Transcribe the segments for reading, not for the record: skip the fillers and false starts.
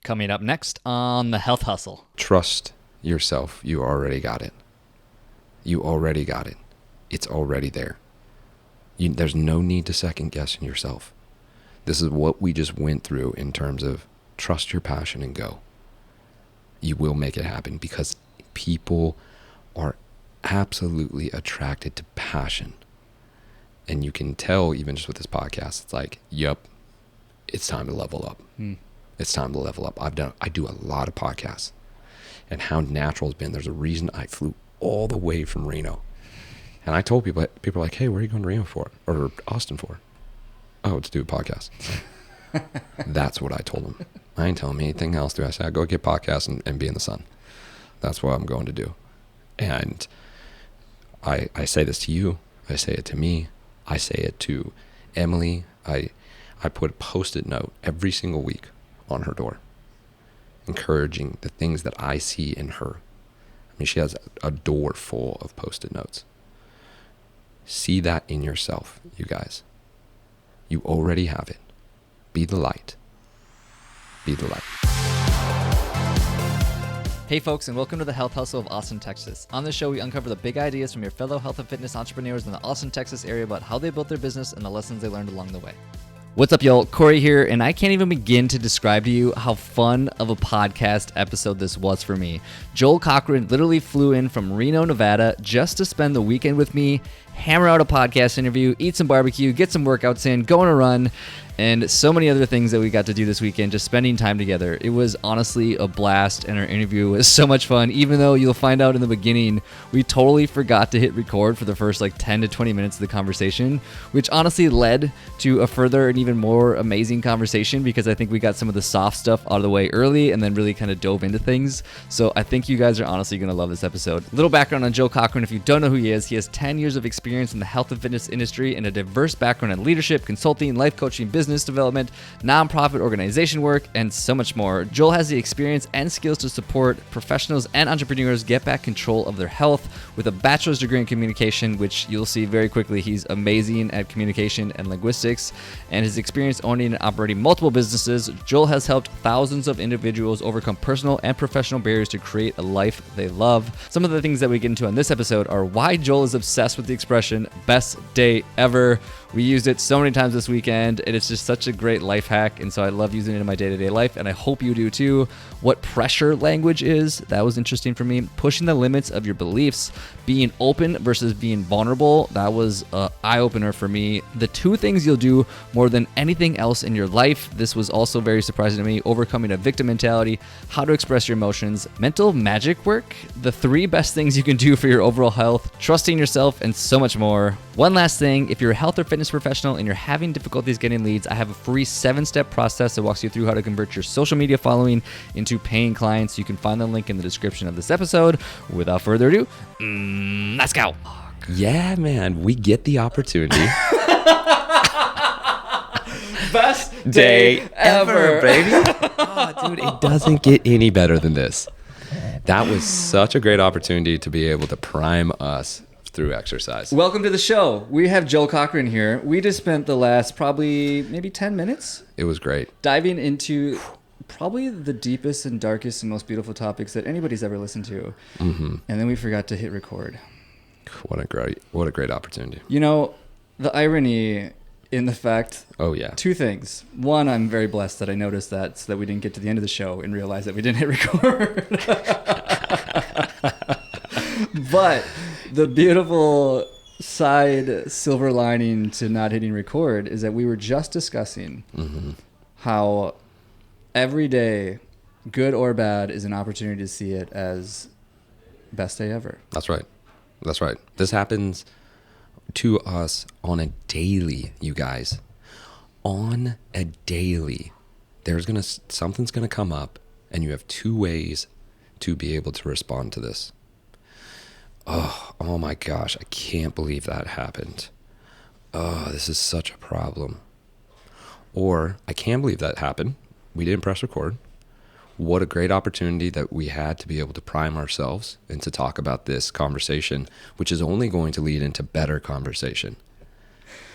Coming up next on The Health Hustle. Trust yourself. You already got it. You already got it. It's already there. There's no need to second guess in yourself. This is what we just went through in terms of trust your passion and go. You will make it happen because people are absolutely attracted to passion. And you can tell even just with this podcast, it's like, yep, it's time to level up. It's time to level up. I do a lot of podcasts, and how natural it's been. There's a reason I flew all the way from Reno. And I told people are like, hey, where are you going to Reno for? Or Austin for? Oh, to do a podcast. That's what I told them. I ain't telling them anything else. I said, go get podcasts and be in the sun. That's what I'm going to do. And I say this to you. I say it to me. I say it to Emily. I put a Post-it note every single week on her door, encouraging the things that I see in her. I mean, she has a door full of Post-it notes. See that in yourself, you guys. You already have it. Be the light. Be the light. Hey folks, and welcome to the Health Hustle of Austin, Texas. On this show, we uncover the big ideas from your fellow health and fitness entrepreneurs in the Austin, Texas area about how they built their business and the lessons they learned along the way. What's up, y'all? Corey here, and I can't even begin to describe to you how fun of a podcast episode this was for me. Joel Cochran literally flew in from Reno, Nevada, just to spend the weekend with me, hammer out a podcast interview, eat some barbecue, get some workouts in, go on a run, and so many other things that we got to do this weekend, just spending time together. It was honestly a blast, and our interview was so much fun, even though you'll find out in the beginning, we totally forgot to hit record for the first 10 to 20 minutes of the conversation, which honestly led to a further and even more amazing conversation because I think we got some of the soft stuff out of the way early and then really kind of dove into things. So I think you guys are honestly going to love this episode. Little background on Joel Cochran. If you don't know who he is, he has 10 years of experience in the health and fitness industry and a diverse background in leadership, consulting, life coaching, business development, nonprofit organization work, and so much more. Joel has the experience and skills to support professionals and entrepreneurs get back control of their health with a bachelor's degree in communication, which you'll see very quickly. He's amazing at communication and linguistics, and his experience owning and operating multiple businesses. Joel has helped thousands of individuals overcome personal and professional barriers to create a life they love. Some of the things that we get into on this episode are why Joel is obsessed with the expression best day ever. We used it so many times this weekend, and it's just such a great life hack, and so I love using it in my day-to-day life, and I hope you do too. What pressure language is, that was interesting for me. Pushing the limits of your beliefs, being open versus being vulnerable, that was an eye-opener for me. The two things you'll do more than anything else in your life, this was also very surprising to me. Overcoming a victim mentality, how to express your emotions, mental magic work, the 3 best things you can do for your overall health, trusting yourself, and so much more. One last thing, if you're a health or fitness professional and you're having difficulties getting leads, I have a free 7-step process that walks you through how to convert your social media following into paying clients. You can find the link in the description of this episode. Without further ado, let's go. Yeah, man, we get the opportunity. Best day ever, baby. Oh, dude, it doesn't get any better than this. That was such a great opportunity to be able to prime us through exercise. Welcome to the show. We have Joel Cochran here. We just spent the last probably maybe 10 minutes. It was great. Diving into probably the deepest and darkest and most beautiful topics that anybody's ever listened to. Mm-hmm. And then we forgot to hit record. What a great opportunity. You know, the irony in the fact, 2 things. One, I'm very blessed that I noticed that so that we didn't get to the end of the show and realize that we didn't hit record. But the beautiful side silver lining to not hitting record is that we were just discussing how every day, good or bad, is an opportunity to see it as best day ever. That's right. This happens to us on a daily, you guys. On a daily. Something's gonna come up, and you have 2 ways to be able to respond to this. Oh my gosh, I can't believe that happened. Oh, this is such a problem. Or, I can't believe that happened. We didn't press record. What a great opportunity that we had to be able to prime ourselves and to talk about this conversation, which is only going to lead into better conversation.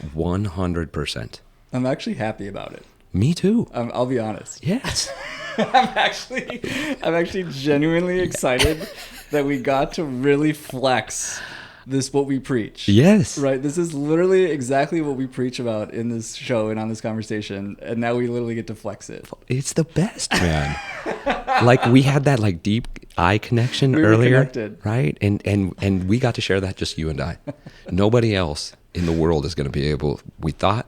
100%. I'm actually happy about it. Me too. I'll be honest. Yes. I'm actually genuinely excited that we got to really flex this what we preach. Yes. Right. This is literally exactly what we preach about in this show and on this conversation, and now we literally get to flex it. It's the best, man. Like we had that like deep eye connection We were earlier, connected. right? And we got to share that, just you and I. Nobody else in the world is going to be able. We thought,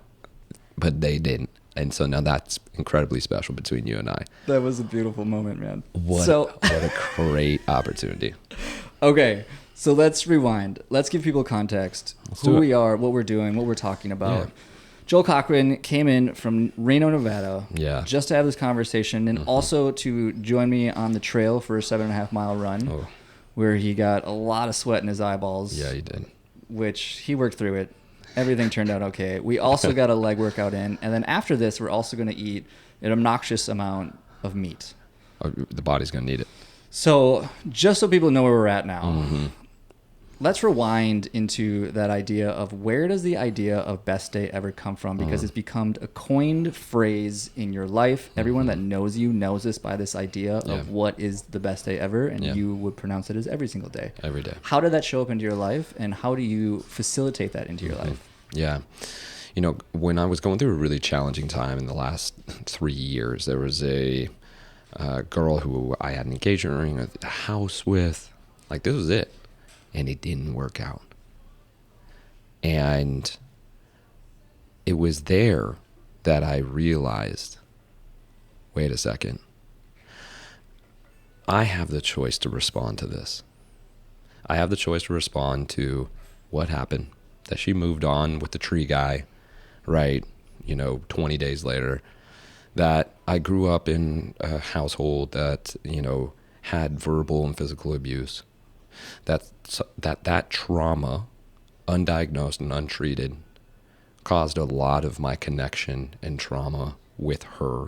but they didn't. And so now that's incredibly special between you and I. That was a beautiful moment, man. What a great opportunity. Okay, so let's rewind. Let's give people context. do Who it. we are, what we're doing, what we're talking about. Yeah. Joel Cochran came in from Reno, Nevada, Yeah. just to have this conversation and also to join me on the trail for a 7.5 mile run, Oh. where he got a lot of sweat in his eyeballs. Yeah, you did. Which he worked through it. Everything turned out okay. We also got a leg workout in, and then after this, we're also going to eat an obnoxious amount of meat. Oh, the body's going to need it. So, just so people know where we're at now, Mm-hmm. let's rewind into that idea of where does the idea of best day ever come from? Because it's become a coined phrase in your life. Everyone that knows you knows this by this idea Yeah. of what is the best day ever, and Yeah. you would pronounce it as every single day. Every day. How did that show up into your life, and how do you facilitate that into your life? Yeah. You know, when I was going through a really challenging time in the last 3 years, there was a girl who I had an engagement ring at the house with. Like, this was it. And it didn't work out. And it was there that I realized, wait a second. I have the choice to respond to this. I have the choice to respond to what happened, that she moved on with the tree guy, right? 20 days later, that I grew up in a household that, had verbal and physical abuse, that trauma, undiagnosed and untreated, caused a lot of my connection and trauma with her.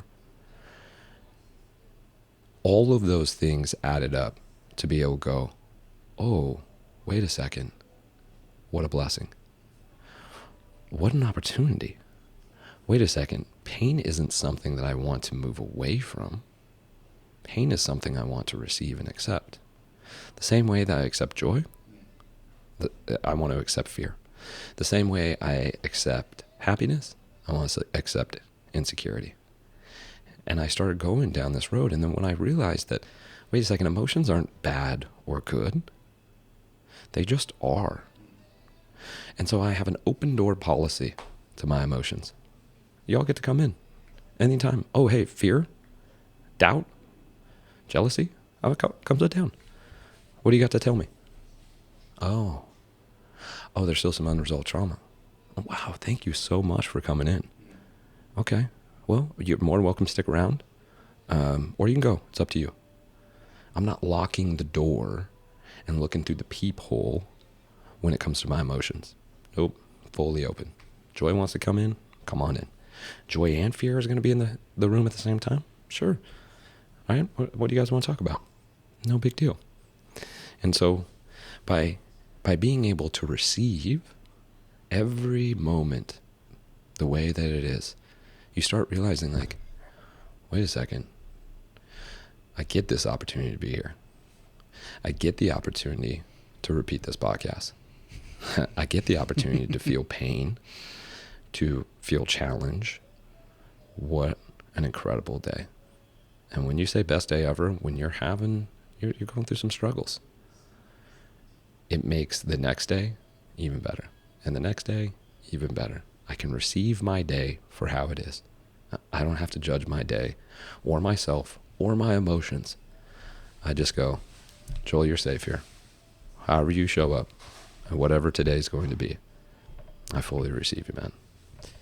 All of those things added up to be able to go, oh, wait a second. What a blessing. What an opportunity. Wait a second. Pain isn't something that I want to move away from. Pain is something I want to receive and accept. The same way that I accept joy, I want to accept fear. The same way I accept happiness, I want to accept insecurity. And I started going down this road. And then when I realized that, wait a second, emotions aren't bad or good. They just are. And so I have an open door policy to my emotions. Y'all get to come in anytime. Oh, hey, fear, doubt, jealousy, come sit down. What do you got to tell me? Oh, there's still some unresolved trauma. Oh, wow, thank you so much for coming in. Okay, well, you're more than welcome to stick around. Or you can go. It's up to you. I'm not locking the door and looking through the peephole when it comes to my emotions. Nope, fully open. Joy wants to come in, come on in. Joy and fear is going to be in the room at the same time? Sure. All right, what do you guys want to talk about? No big deal. And so by being able to receive every moment the way that it is, you start realizing, like, wait a second. I get this opportunity to be here. I get the opportunity to repeat this podcast. I get the opportunity to feel pain, to feel challenge. What an incredible day. And when you say best day ever, when you're going through some struggles, it makes the next day even better. And the next day, even better. I can receive my day for how it is. I don't have to judge my day or myself or my emotions. I just go, Joel, you're safe here. However you show up, and whatever today's going to be, I fully receive you, man.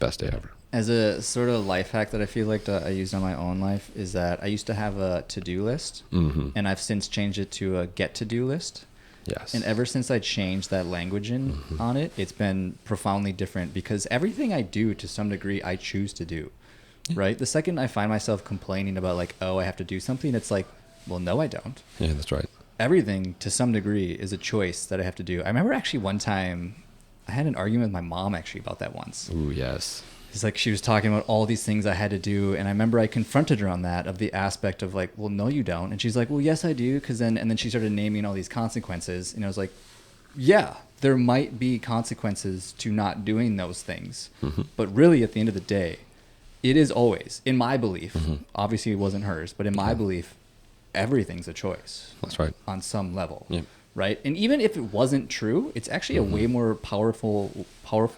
Best day ever. As a sort of life hack that I feel like that I used on my own life is that I used to have a to-do list, and I've since changed it to a get-to-do list. Yes. And ever since I changed that language on it, it's been profoundly different because everything I do to some degree I choose to do, right? The second I find myself complaining about like, oh, I have to do something, it's like, well, no, I don't. Yeah, that's right. Everything to some degree is a choice that I have to do. I remember actually one time I had an argument with my mom actually about that once. Ooh, yes. It's like she was talking about all these things I had to do, and I remember I confronted her on that, of the aspect of like, well, no, you don't. And she's like, well, yes, I do, because then she started naming all these consequences, and I was like, yeah, there might be consequences to not doing those things, but really, at the end of the day, it is always, in my belief, obviously it wasn't hers, but in my belief, everything's a choice. That's right. On some level. Yeah. Right? And even if it wasn't true, it's actually a way more powerful,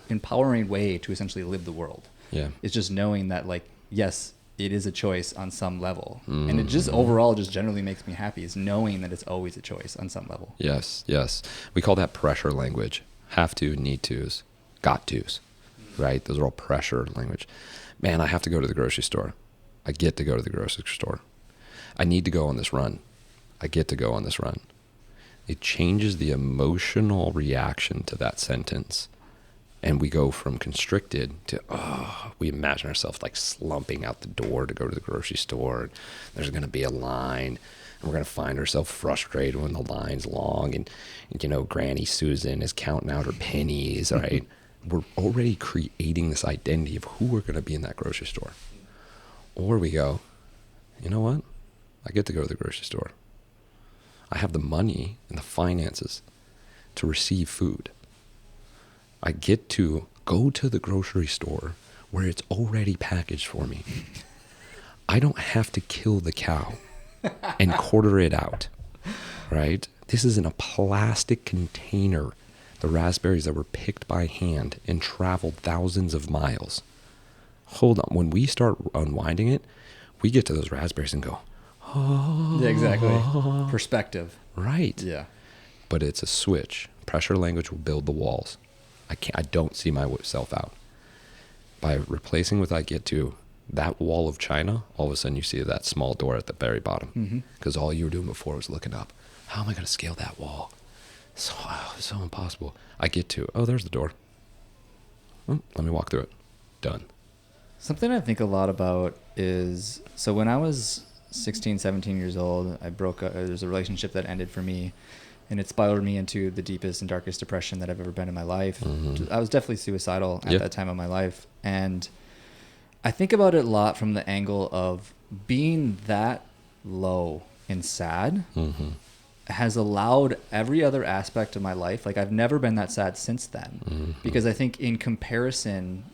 empowering way to essentially live the world. Yeah. It's just knowing that, like, yes, it is a choice on some level. And it just overall just generally makes me happy, is knowing that it's always a choice on some level. Yes, yes. We call that pressure language. Have to, need tos, got tos, right? Those are all pressure language. Man, I have to go to the grocery store. I get to go to the grocery store. I need to go on this run. I get to go on this run. It changes the emotional reaction to that sentence. And we go from constricted to, we imagine ourselves like slumping out the door to go to the grocery store. There's going to be a line, and we're going to find ourselves frustrated when the line's long. And you know, Granny Susan is counting out her pennies, right? We're already creating this identity of who we're going to be in that grocery store. Or we go, you know what? I get to go to the grocery store. I have the money and the finances to receive food. I get to go to the grocery store where it's already packaged for me. I don't have to kill the cow and quarter it out, right? This is in a plastic container, the raspberries that were picked by hand and traveled thousands of miles. Hold on. When we start unwinding it, we get to those raspberries and go, oh. Yeah, exactly. Perspective. Right. Yeah. But it's a switch. Pressure language will build the walls. I don't see myself out. By replacing with I get to, that wall of China, all of a sudden you see that small door at the very bottom. Because all you were doing before was looking up. How am I going to scale that wall? So impossible. I get to, there's the door. Let me walk through it. Done. Something I think a lot about is, so when I was 16, 17 years old, there's a relationship that ended for me, and it spiraled me into the deepest and darkest depression that I've ever been in my life. I was definitely suicidal at that time of my life. And I think about it a lot from the angle of being that low and sad has allowed every other aspect of my life. Like, I've never been that sad since then, because I think in comparison,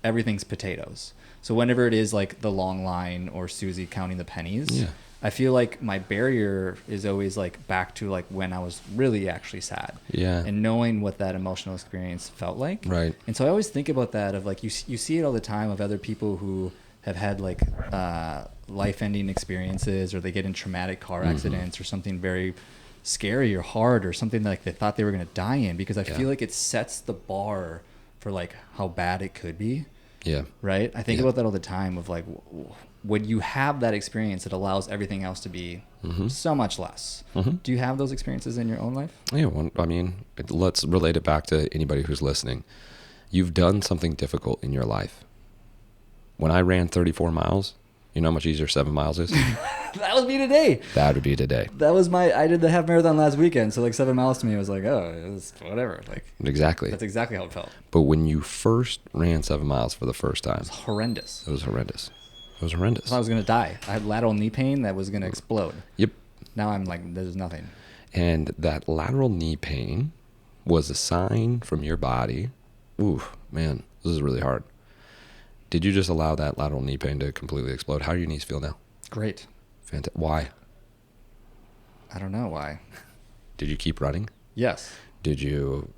everything's potatoes. So whenever it is like the long line or Susie counting the pennies, I feel like my barrier is always like back to like when I was really actually sad. Yeah. And knowing what that emotional experience felt like. Right. And so I always think about that, of like, you see it all the time of other people who have had like life-ending experiences, or they get in traumatic car accidents or something very scary or hard, or something like they thought they were going to die in, because I feel like it sets the bar for like how bad it could be. Yeah. Right. I think about that all the time, of like, when you have that experience, it allows everything else to be so much less. Do you have those experiences in your own life? Yeah. Well, I mean, Let's relate it back to anybody who's listening. You've done something difficult in your life. When I ran 34 miles, you know how much easier 7 miles is? That would be today. That would be today. I did the half marathon last weekend. So like 7 miles to me was like, it was whatever. Like, exactly. That's exactly how it felt. But when you first ran 7 miles for the first time, it was horrendous. It was horrendous. It was horrendous. I thought I was going to die. I had lateral knee pain that was going to explode. Yep. Now I'm like, there's nothing. And that lateral knee pain was a sign from your body. Ooh, man, this is really hard. Did you just allow that lateral knee pain to completely explode? How do your knees feel now? Great. Fantastic. Why? I don't know why. Did you keep running? Yes. Did you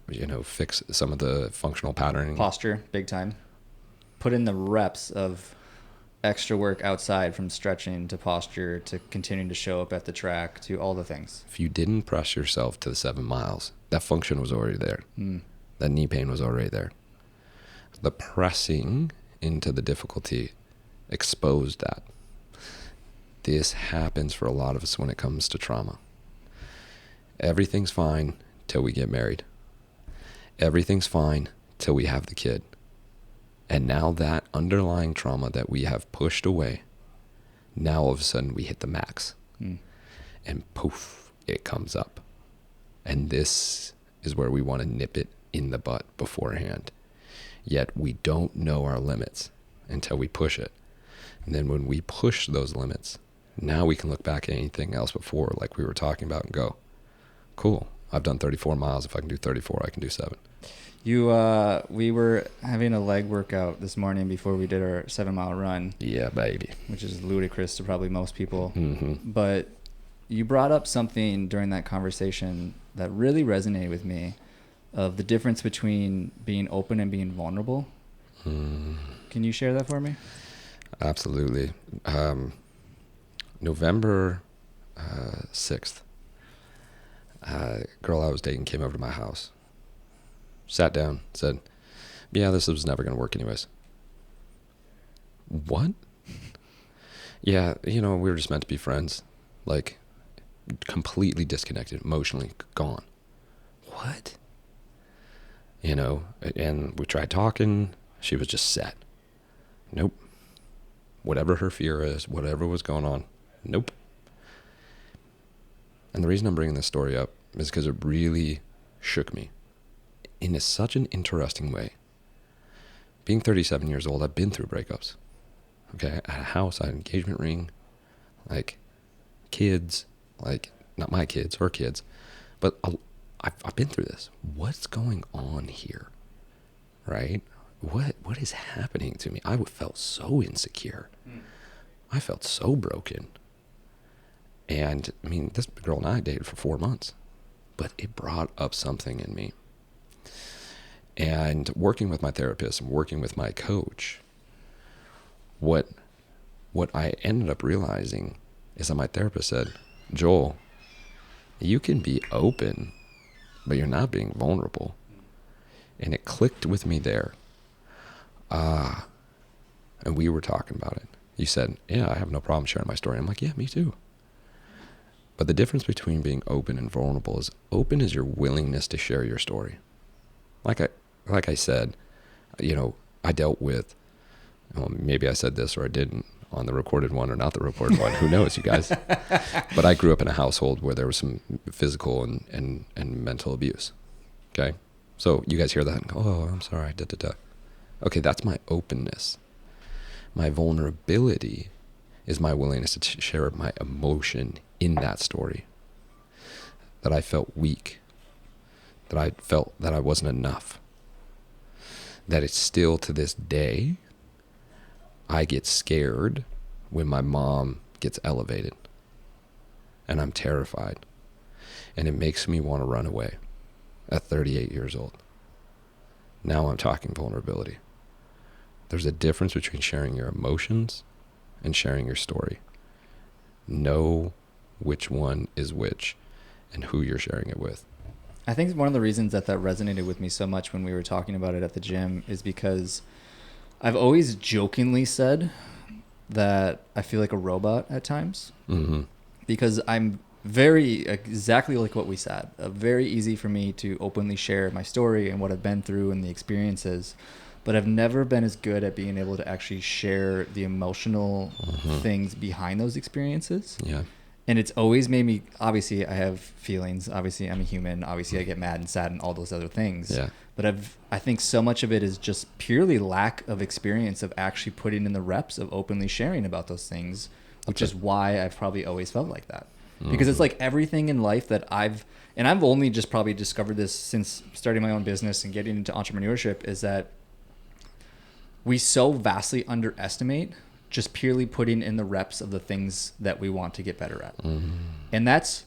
fix some of the functional patterning? Posture, big time. Put in the reps of extra work outside, from stretching to posture to continuing to show up at the track to all the things. If you didn't press yourself to the 7 miles, that function was already there. That knee pain was already there. The pressing into the difficulty exposed that. This happens for a lot of us when it comes to trauma. Everything's fine till we get married. Everything's fine till we have the kid. And now that underlying trauma that we have pushed away, now all of a sudden we hit the max. And poof, it comes up. And this is where we want to nip it in the butt beforehand. Yet we don't know our limits until we push it. And then when we push those limits, now we can look back at anything else before, like we were talking about, and go, cool, I've done 34 miles. If I can do 34, I can do 7. We were having a leg workout this morning before we did our 7-mile run. Yeah, baby. Which is ludicrous to probably most people. Mm-hmm. But you brought up something during that conversation that really resonated with me, of the difference between being open and being vulnerable. Can you share that for me? Absolutely. November 6th, a girl I was dating came over to my house, sat down, said, yeah, this was never going to work anyways. What? Yeah, we were just meant to be friends. Like, completely disconnected, emotionally gone. What? And we tried talking. She was just set. Nope. Whatever her fear is, whatever was going on, nope. And the reason I'm bringing this story up is because it really shook me in such an interesting way. Being 37 years old, I've been through breakups. Okay, I had a house, I had an engagement ring, like kids, like not my kids, her kids, but I've been through this. What's going on here, right? What is happening to me? I felt so insecure. I felt so broken. And I mean, this girl and I dated for 4 months, but it brought up something in me. And working with my therapist and working with my coach, what I ended up realizing is that my therapist said, Joel, you can be open, but you're not being vulnerable. And it clicked with me there. And we were talking about it. You said, yeah, I have no problem sharing my story. I'm like, yeah, me too. But the difference between being open and vulnerable is open is your willingness to share your story. Like I said, I dealt with, maybe I said this or I didn't on the recorded one or not the recorded one. Who knows, you guys? But I grew up in a household where there was some physical and mental abuse. Okay? So you guys hear that and go, oh, I'm sorry, Okay, that's my openness. My vulnerability is my willingness to share my emotion in that story. That I felt weak. That I felt that I wasn't enough. That it's still to this day, I get scared when my mom gets elevated. And I'm terrified. And it makes me want to run away at 38 years old. Now I'm talking vulnerability. There's a difference between sharing your emotions and sharing your story. Know which one is which and who you're sharing it with. I think one of the reasons that resonated with me so much when we were talking about it at the gym is because I've always jokingly said that I feel like a robot at times. Mm-hmm. Because I'm exactly like what we said, very easy for me to openly share my story and what I've been through and the experiences. But I've never been as good at being able to actually share the emotional things behind those experiences. Yeah. And it's always made me, obviously I have feelings, obviously I'm a human, obviously I get mad and sad and all those other things. Yeah. But I think so much of it is just purely lack of experience of actually putting in the reps of openly sharing about those things, which is why I've probably always felt like that. Because it's like everything in life that I've only just probably discovered this since starting my own business and getting into entrepreneurship, is that we so vastly underestimate just purely putting in the reps of the things that we want to get better at. And that's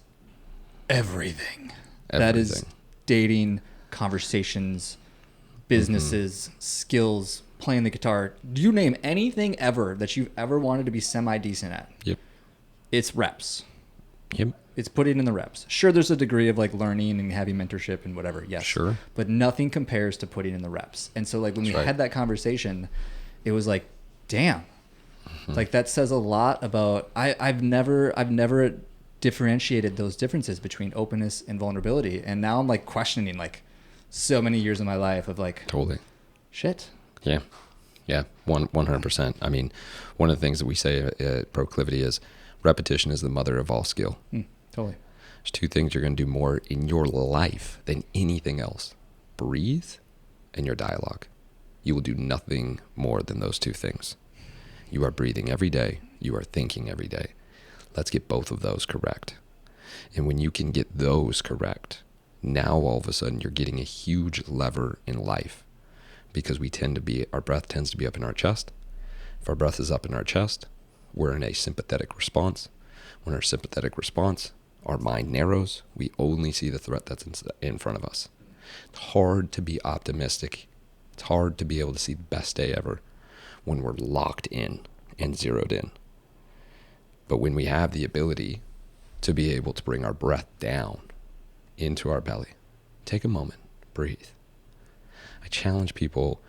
everything. That is dating, conversations, businesses, skills, playing the guitar. Do you name anything ever that you've ever wanted to be semi-decent at? Yep. It's reps. Yep. It's putting in the reps. Sure, there's a degree of like learning and having mentorship and whatever. Yes. Sure. But nothing compares to putting in the reps. And so like when we had that conversation, it was like, damn, like that says a lot about, I've never differentiated those differences between openness and vulnerability. And now I'm like questioning like so many years of my life of like, totally. Shit. Yeah. Yeah. 100%. I mean, one of the things that we say at Proclivity is repetition is the mother of all skill. Totally. There's 2 things you're going to do more in your life than anything else. Breathe and your dialogue. you will do nothing more than those two things. You are breathing every day. You are thinking every day. Let's get both of those correct. And when you can get those correct, now all of a sudden you're getting a huge lever in life, because our breath tends to be up in our chest. If our breath is up in our chest, we're in a sympathetic response. When our sympathetic response, our mind narrows. We only see the threat that's in front of us. It's hard to be optimistic. It's hard to be able to see the best day ever when we're locked in and zeroed in. But when we have the ability to be able to bring our breath down into our belly, take a moment, breathe. I challenge people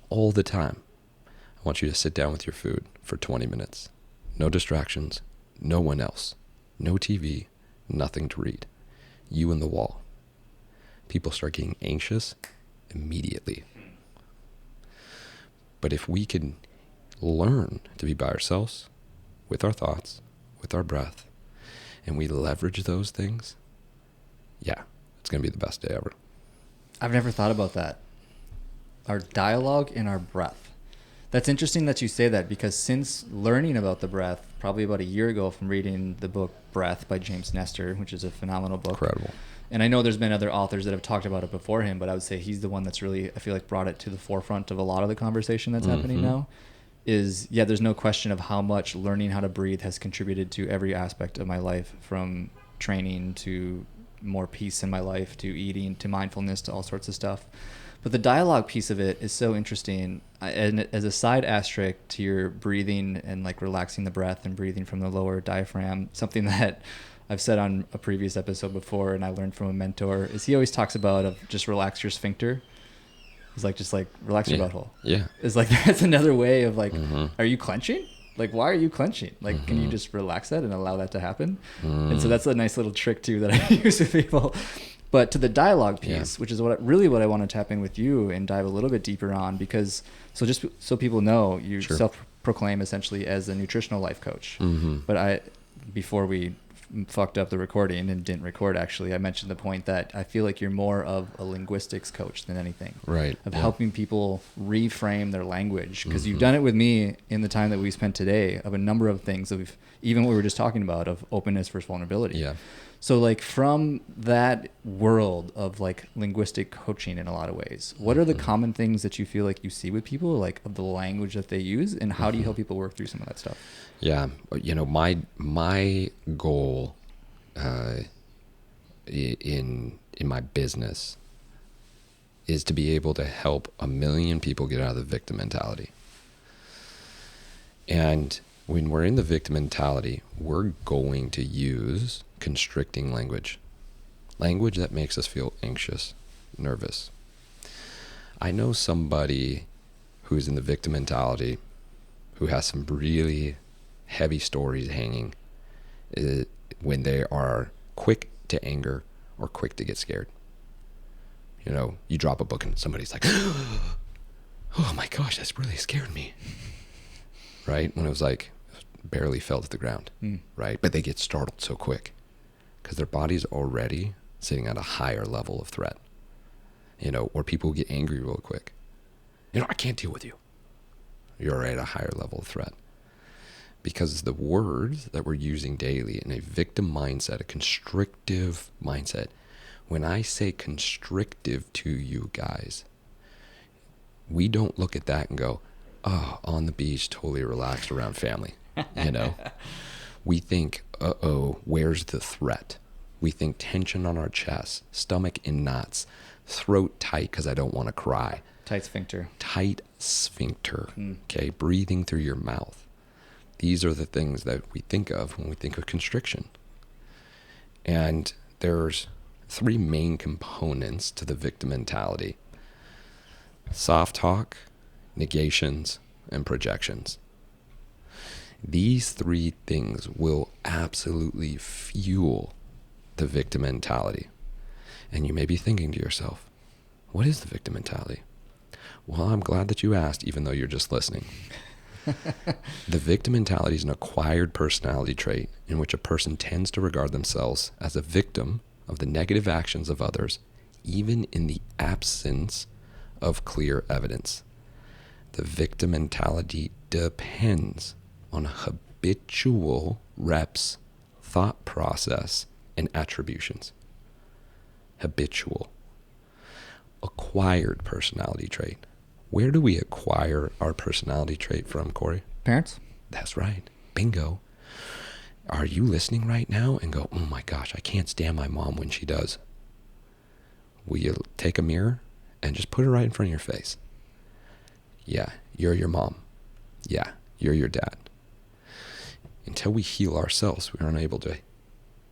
all the time. I want you to sit down with your food for 20 minutes. No distractions, no one else, no TV, nothing to read. You and the wall. People start getting anxious immediately. But if we can learn to be by ourselves, with our thoughts, with our breath, and we leverage those things, yeah, it's going to be the best day ever. I've never thought about that. Our dialogue and our breath. That's interesting that you say that, because since learning about the breath, probably about a year ago from reading the book Breath by James Nestor, which is a phenomenal book. Incredible. And I know there's been other authors that have talked about it before him, but I would say he's the one that's really, I feel like, brought it to the forefront of a lot of the conversation that's happening now. There's no question of how much learning how to breathe has contributed to every aspect of my life, from training to more peace in my life, to eating, to mindfulness, to all sorts of stuff. But the dialogue piece of it is so interesting. And as a side asterisk to your breathing and like relaxing the breath and breathing from the lower diaphragm, something that I've said on a previous episode before, and I learned from a mentor, is he always talks about of just relax your sphincter. He's like, just like relax your butthole. Yeah. It's like, that's another way of like, are you clenching? Like, why are you clenching? Like, can you just relax that and allow that to happen? And so that's a nice little trick too that I use with people. But to the dialogue piece, which is what I want to tap in with you and dive a little bit deeper on, because just so people know, you self-proclaim essentially as a nutritional life coach. But before we fucked up the recording and didn't record, actually, I mentioned the point that I feel like you're more of a linguistics coach than anything. Right. Of helping people reframe their language, because you've done it with me in the time that we spent today, of a number of things, of even what we were just talking about, of openness versus vulnerability. Yeah. So like from that world of like linguistic coaching in a lot of ways, what are the common things that you feel like you see with people, like of the language that they use, and how do you help people work through some of that stuff? Yeah. You know, my goal in my business is to be able to help 1 million people get out of the victim mentality. And when we're in the victim mentality, we're going to use constricting language that makes us feel anxious, nervous. I know somebody who's in the victim mentality who has some really heavy stories hanging when they are quick to anger or quick to get scared. You know, you drop a book and somebody's like, oh my gosh, that's really scared me. Right? When it was like, barely fell to the ground. Right? But they get startled so quick because their body's already sitting at a higher level of threat. You know, or people get angry real quick. You know, I can't deal with you. You're already at a higher level of threat. Because the words that we're using daily in a victim mindset, a constrictive mindset, when I say constrictive to you guys, we don't look at that and go, oh, on the beach, totally relaxed around family. You know, we think, uh-oh, where's the threat? We think tension on our chest, stomach in knots, throat tight because I don't want to cry. Tight sphincter. Tight sphincter. Okay, breathing through your mouth. These are the things that we think of when we think of constriction. And there's 3 main components to the victim mentality: soft talk, negations, and projections. These 3 things will absolutely fuel the victim mentality. And you may be thinking to yourself, what is the victim mentality? Well, I'm glad that you asked, even though you're just listening. The victim mentality is an acquired personality trait in which a person tends to regard themselves as a victim of the negative actions of others, even in the absence of clear evidence. The victim mentality depends on habitual reps, thought process, and attributions. Habitual. Acquired personality trait. Where do we acquire our personality trait from, Corey? Parents? That's right. Bingo. Are you listening right now and go, oh my gosh, I can't stand my mom when she does? Will you take a mirror and just put it right in front of your face? Yeah, you're your mom. Yeah, you're your dad. Until we heal ourselves, we are unable to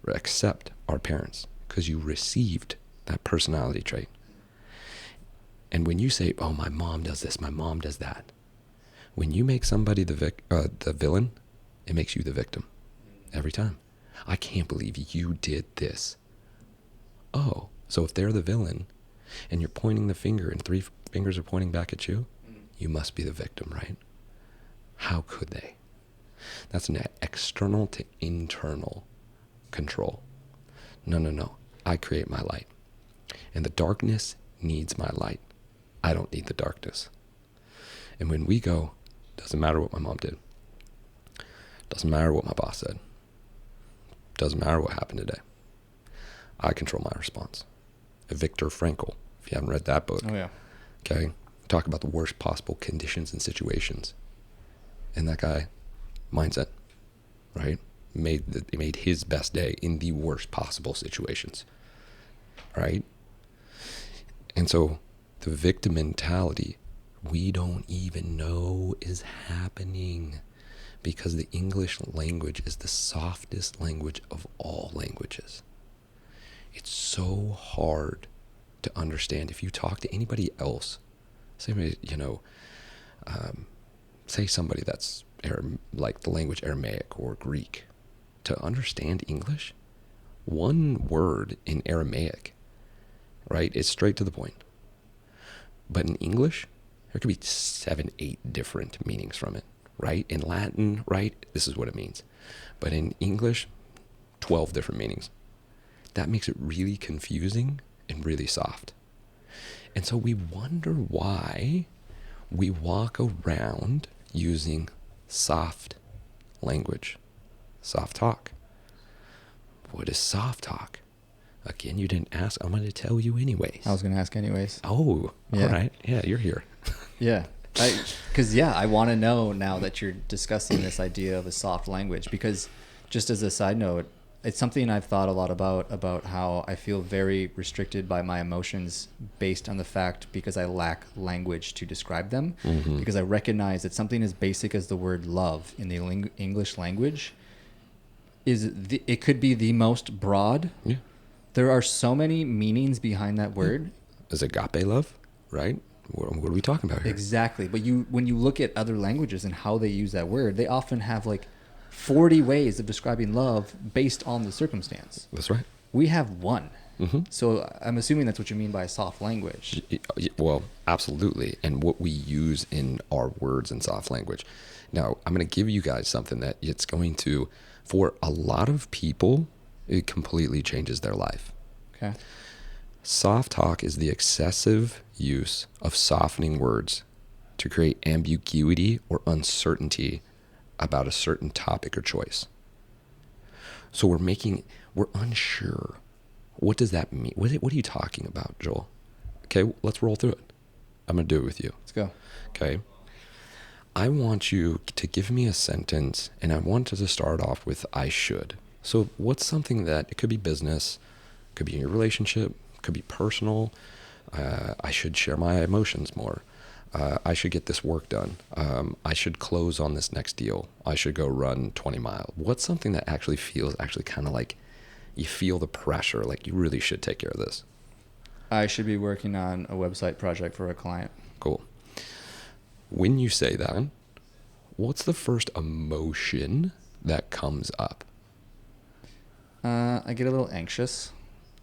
accept our parents because you received that personality trait. And when you say, oh, my mom does this, my mom does that, when you make somebody the villain, it makes you the victim every time. I can't believe you did this. Oh, so if they're the villain and you're pointing the finger and 3 fingers are pointing back at you, you must be the victim, right? How could they? That's an external to internal control. No. I create my light. And the darkness needs my light. I don't need the darkness. And when we go, doesn't matter what my mom did. Doesn't matter what my boss said. Doesn't matter what happened today. I control my response. Viktor Frankl, if you haven't read that book. Oh, yeah. Okay. Talk about the worst possible conditions and situations. And that guy, mindset, right? Made his best day in the worst possible situations. Right? And so the victim mentality, we don't even know is happening because the English language is the softest language of all languages. It's so hard to understand. If you talk to anybody else, say, say somebody that's like the language Aramaic or Greek, to understand English, one word in Aramaic, right, is straight to the point. But in English, there could be 7, 8 different meanings from it, right? In Latin, right, this is what it means. But in English, 12 different meanings. That makes it really confusing and really soft. And so we wonder why we walk around using soft language, soft talk. What is soft talk? Again, you didn't ask. I'm going to tell you anyways. I was going to ask anyways. Oh, yeah. All right. Yeah, you're here. Yeah. Because, I want to know now that you're discussing this idea of a soft language, because just as a side note, it's something I've thought a lot about how I feel very restricted by my emotions based on the fact because I lack language to describe them. Mm-hmm. Because I recognize that something as basic as the word love in the English language it could be the most broad. Yeah. There are so many meanings behind that word. Is agape love, right? What are we talking about here? Exactly. But when you look at other languages and how they use that word, they often have like 40 ways of describing love based on the circumstance. That's right. We have one. Mm-hmm. So I'm assuming that's what you mean by soft language. Well, absolutely. And what we use in our words in soft language. Now, I'm going to give you guys something that it's going to, for a lot of people, it completely changes their life. Okay. Soft talk is the excessive use of softening words to create ambiguity or uncertainty about a certain topic or choice. So we're unsure. What does that mean? What are you talking about, Joel? Okay, let's roll through it. I'm going to do it with you. Let's go. Okay. I want you to give me a sentence, and I want to start off with I should. So what's something that, it could be business, could be in your relationship, could be personal. I should share my emotions more. I should get this work done. I should close on this next deal. I should go run 20 miles. What's something that actually feels kind of like you feel the pressure, like you really should take care of this? I should be working on a website project for a client. Cool. When you say that, what's the first emotion that comes up? I get a little anxious,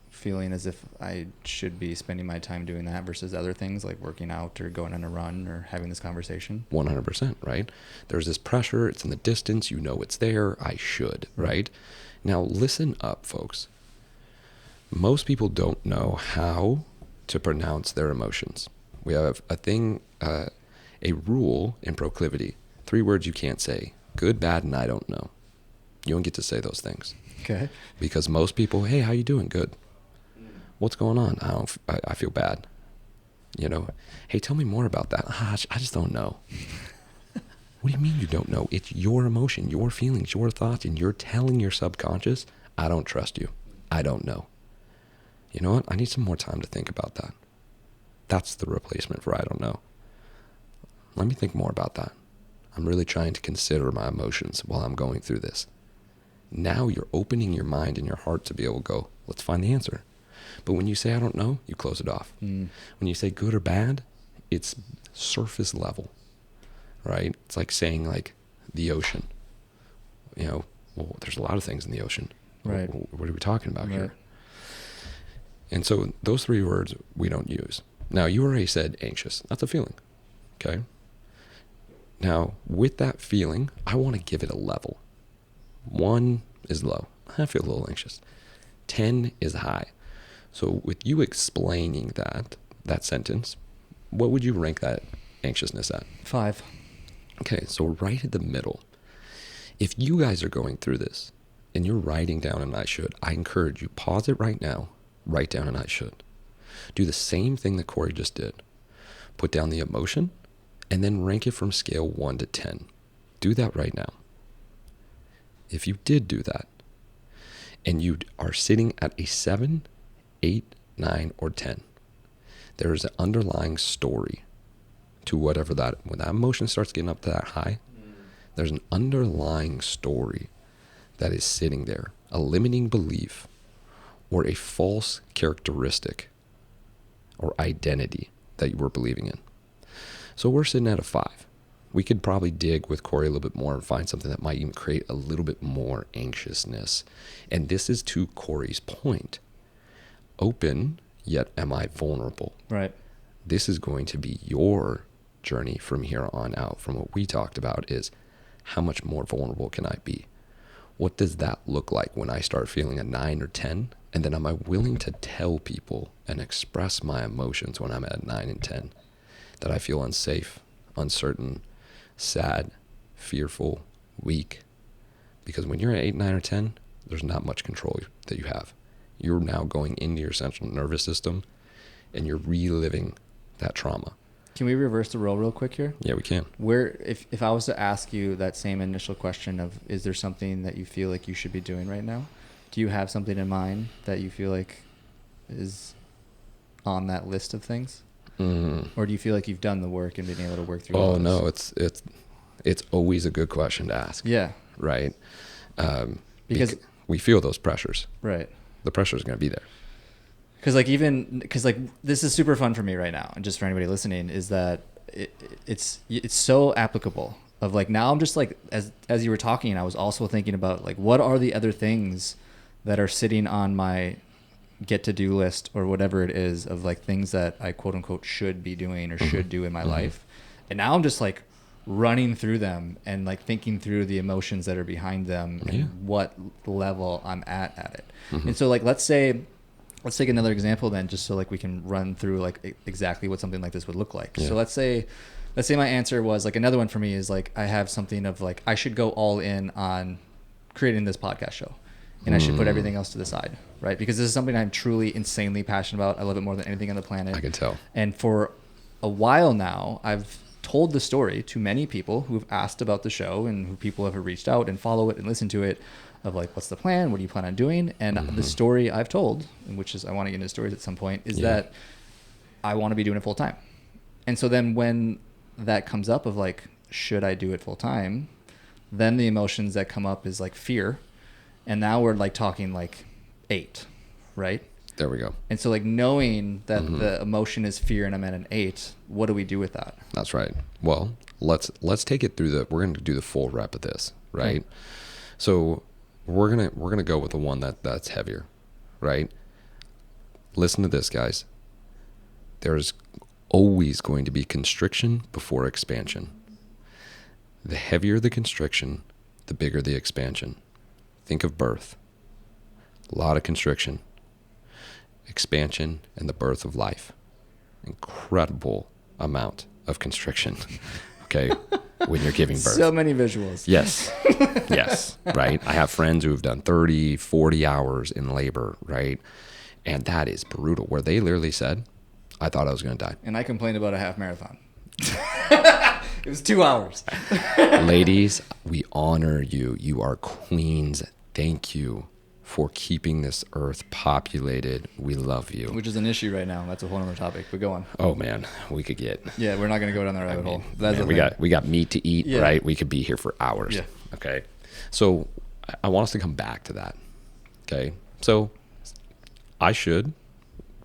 feeling as if I should be spending my time doing that versus other things like working out or going on a run or having this conversation. 100%, right? There's this pressure. It's in the distance. You know it's there. I should, right? Now, listen up, folks. Most people don't know how to pronounce their emotions. We have a thing, A rule in proclivity, 3 words you can't say: good, bad, and I don't know. You don't get to say those things. Okay. Because most people, hey, how you doing? Good. What's going on? I feel bad. You know, hey, tell me more about that. I just don't know. What do you mean you don't know? It's your emotion, your feelings, your thoughts, and you're telling your subconscious, I don't trust you. I don't know. You know what? I need some more time to think about that. That's the replacement for I don't know. Let me think more about that. I'm really trying to consider my emotions while I'm going through this. Now you're opening your mind and your heart to be able to go, let's find the answer. But when you say I don't know, you close it off. When you say good or bad, it's surface level, right? It's like saying like the ocean. You know, well, there's a lot of things in the ocean. Right. What are we talking about Right. here? And so those 3 words we don't use. Now, you already said anxious. That's a feeling, okay? Now, with that feeling, I want to give it a level. 1 is low. I feel a little anxious. 10 is high. So with you explaining that sentence, what would you rank that anxiousness at? 5. Okay, so right at the middle. If you guys are going through this and you're writing down an I should, I encourage you, pause it right now, write down an I should. Do the same thing that Corey just did. Put down the emotion and then rank it from scale 1 to 10. Do that right now. If you did do that and you are sitting at a 7, 8, 9, or 10, there is an underlying story to whatever when that emotion starts getting up to that high, there's an underlying story that is sitting there, a limiting belief or a false characteristic or identity that you were believing in. So we're sitting at a 5. We could probably dig with Corey a little bit more and find something that might even create a little bit more anxiousness. And this is to Corey's point. Open, yet am I vulnerable? Right. This is going to be your journey from here on out. From what we talked about is, how much more vulnerable can I be? What does that look like when I start feeling a 9 or 10? And then am I willing to tell people and express my emotions when I'm at 9 and 10? That I feel unsafe, uncertain, sad, fearful, weak. Because when you're at 8, 9, or 10, there's not much control that you have. You're now going into your central nervous system and you're reliving that trauma. Can we reverse the role real quick here? Yeah, we can. Where, if I was to ask you that same initial question of, is there something that you feel like you should be doing right now? Do you have something in mind that you feel like is on that list of things? Or do you feel like you've done the work and been able to work through all Oh, this? no, it's always a good question to ask. Yeah. Right? Because we feel those pressures. Right. The pressure is going to be there. Because this is super fun for me right now, and just for anybody listening, is that it's so applicable. Of like, now I'm just like, as you were talking, I was also thinking about like, what are the other things that are sitting on my get to do list or whatever it is, of like things that I quote unquote should be doing or should do in my life. And now I'm just like running through them and like thinking through the emotions that are behind them and what level I'm at it. And so like, let's take another example then, just so like we can run through like exactly what something like this would look like. So let's say my answer was like, another one for me is like, I have something of like, I should go all in on creating this podcast show. And I should put everything else to the side, right? Because this is something I'm truly insanely passionate about. I love it more than anything on the planet. I can tell. And for a while now, I've told the story to many people who've asked about the show and who people have reached out and follow it and listen to it, of like, what's the plan? What do you plan on doing? And the story I've told, which is I want to get into stories at some point, is that I want to be doing it full time. And so then when that comes up of like, should I do it full time? Then the emotions that come up is like fear. And now we're like talking like 8, right? There we go. And so like knowing that the emotion is fear and I'm at an 8, what do we do with that? That's right. Well, let's take it through we're going to do the full rep of this, right? Okay. So we're going to go with the one that's heavier, right? Listen to this, guys. There's always going to be constriction before expansion. The heavier the constriction, the bigger the expansion. Think of birth. A lot of constriction, expansion, and the birth of life. Incredible amount of constriction, okay, when you're giving birth. So many visuals. Yes. Yes. Right. I have friends who have done 30, 40 hours in labor, right? And that is brutal, where they literally said, I thought I was going to die. And I complained about a half marathon. It was 2 hours. Ladies, we honor you. You are queens. Thank you for keeping this earth populated. We love you. Which is an issue right now. That's a whole other topic, but go on. Oh man, we could get. Yeah, we're not going to go down the rabbit hole. That's Man, we got meat to eat, right? We could be here for hours. Yeah. Okay. So I want us to come back to that. Okay. So I should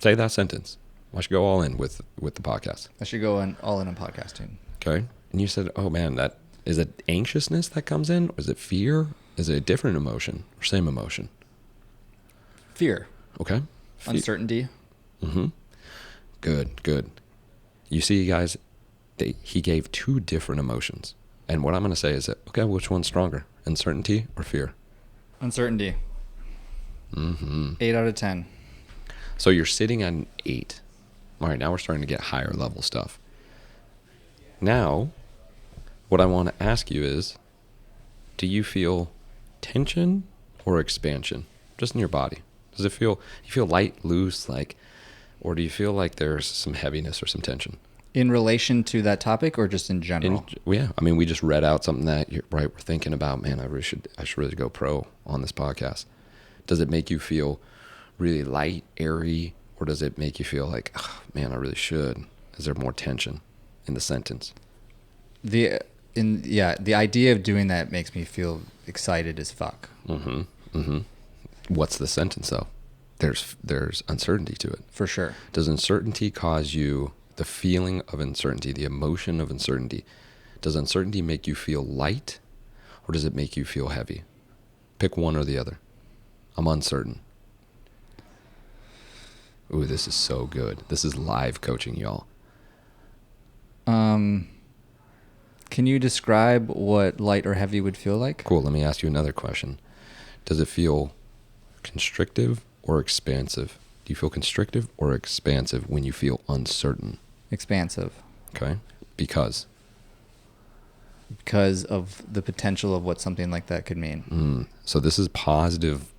say that sentence. I should go all in with the podcast. I should go all in on podcasting. Okay. And you said, oh man, that is it anxiousness that comes in? Or is it fear? Is it a different emotion or same emotion? Fear. Okay. Uncertainty. Mm-hmm. Good. You see, guys, he gave two different emotions. And what I'm going to say is that, okay, which one's stronger? Uncertainty or fear? Uncertainty. 8 out of 10. So you're sitting at an 8. All right, now we're starting to get higher level stuff. Now, what I want to ask you is, do you feel tension or expansion just in your body? Does it feel, you feel light, loose, or do you feel like there's some heaviness or some tension? In relation to that topic or just in general? Yeah, I mean, we just read out something that we're thinking about, man, I should really go pro on this podcast. Does it make you feel really light, airy, or does it make you feel like, oh, man, I really should? Is there more tension in the sentence? The idea of doing that makes me feel excited as fuck. What's the sentence though? There's uncertainty to it. For sure. Does uncertainty cause you the feeling of uncertainty, the emotion of uncertainty? Does uncertainty make you feel light, or does it make you feel heavy? Pick one or the other. I'm uncertain. Ooh, this is so good. This is live coaching, y'all. Can you describe what light or heavy would feel like? Cool. Let me ask you another question. Does it feel constrictive or expansive? Do you feel constrictive or expansive when you feel uncertain? Expansive. Okay. Because of the potential of what something like that could mean. So this is positive,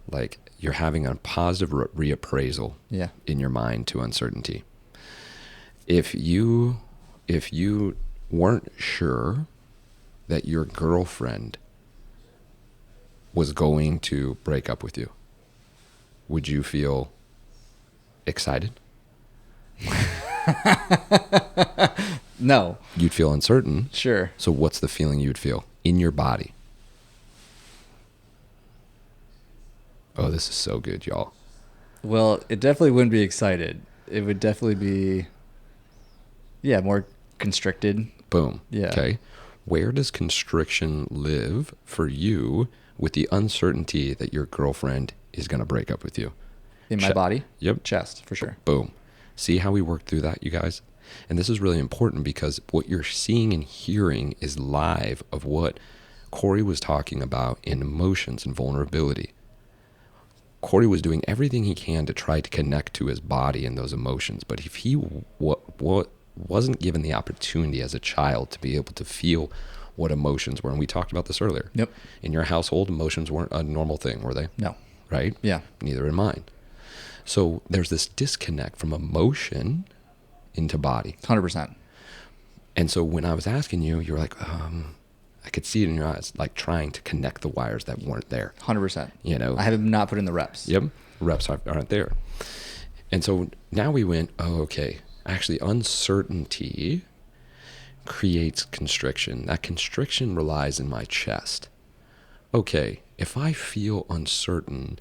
like you're having a positive reappraisal in your mind to uncertainty. If you weren't sure that your girlfriend was going to break up with you, would you feel excited? No. You'd feel uncertain. Sure. So what's the feeling you'd feel in your body? Oh, this is so good, y'all. Well, it definitely wouldn't be excited. It would definitely be, more constricted. Boom. Yeah. Okay. Where does constriction live for you with the uncertainty that your girlfriend is going to break up with you? In my body? Yep. Chest, for sure. Boom. See how we work through that, you guys? And this is really important because what you're seeing and hearing is live of what Corey was talking about in emotions and vulnerability. Corey was doing everything he can to try to connect to his body and those emotions. But if he wasn't given the opportunity as a child to be able to feel what emotions were, and we talked about this earlier. Yep. In your household, emotions weren't a normal thing, were they? No. Right? Yeah. Neither in mine. So there's this disconnect from emotion into body. 100%. And so when I was asking you, you were like, I could see it in your eyes, like trying to connect the wires that weren't there. 100%. You know? I have not put in the reps. Yep. Reps aren't there. And so now we went, okay, actually uncertainty creates constriction. That constriction relies in my chest. Okay, if I feel uncertain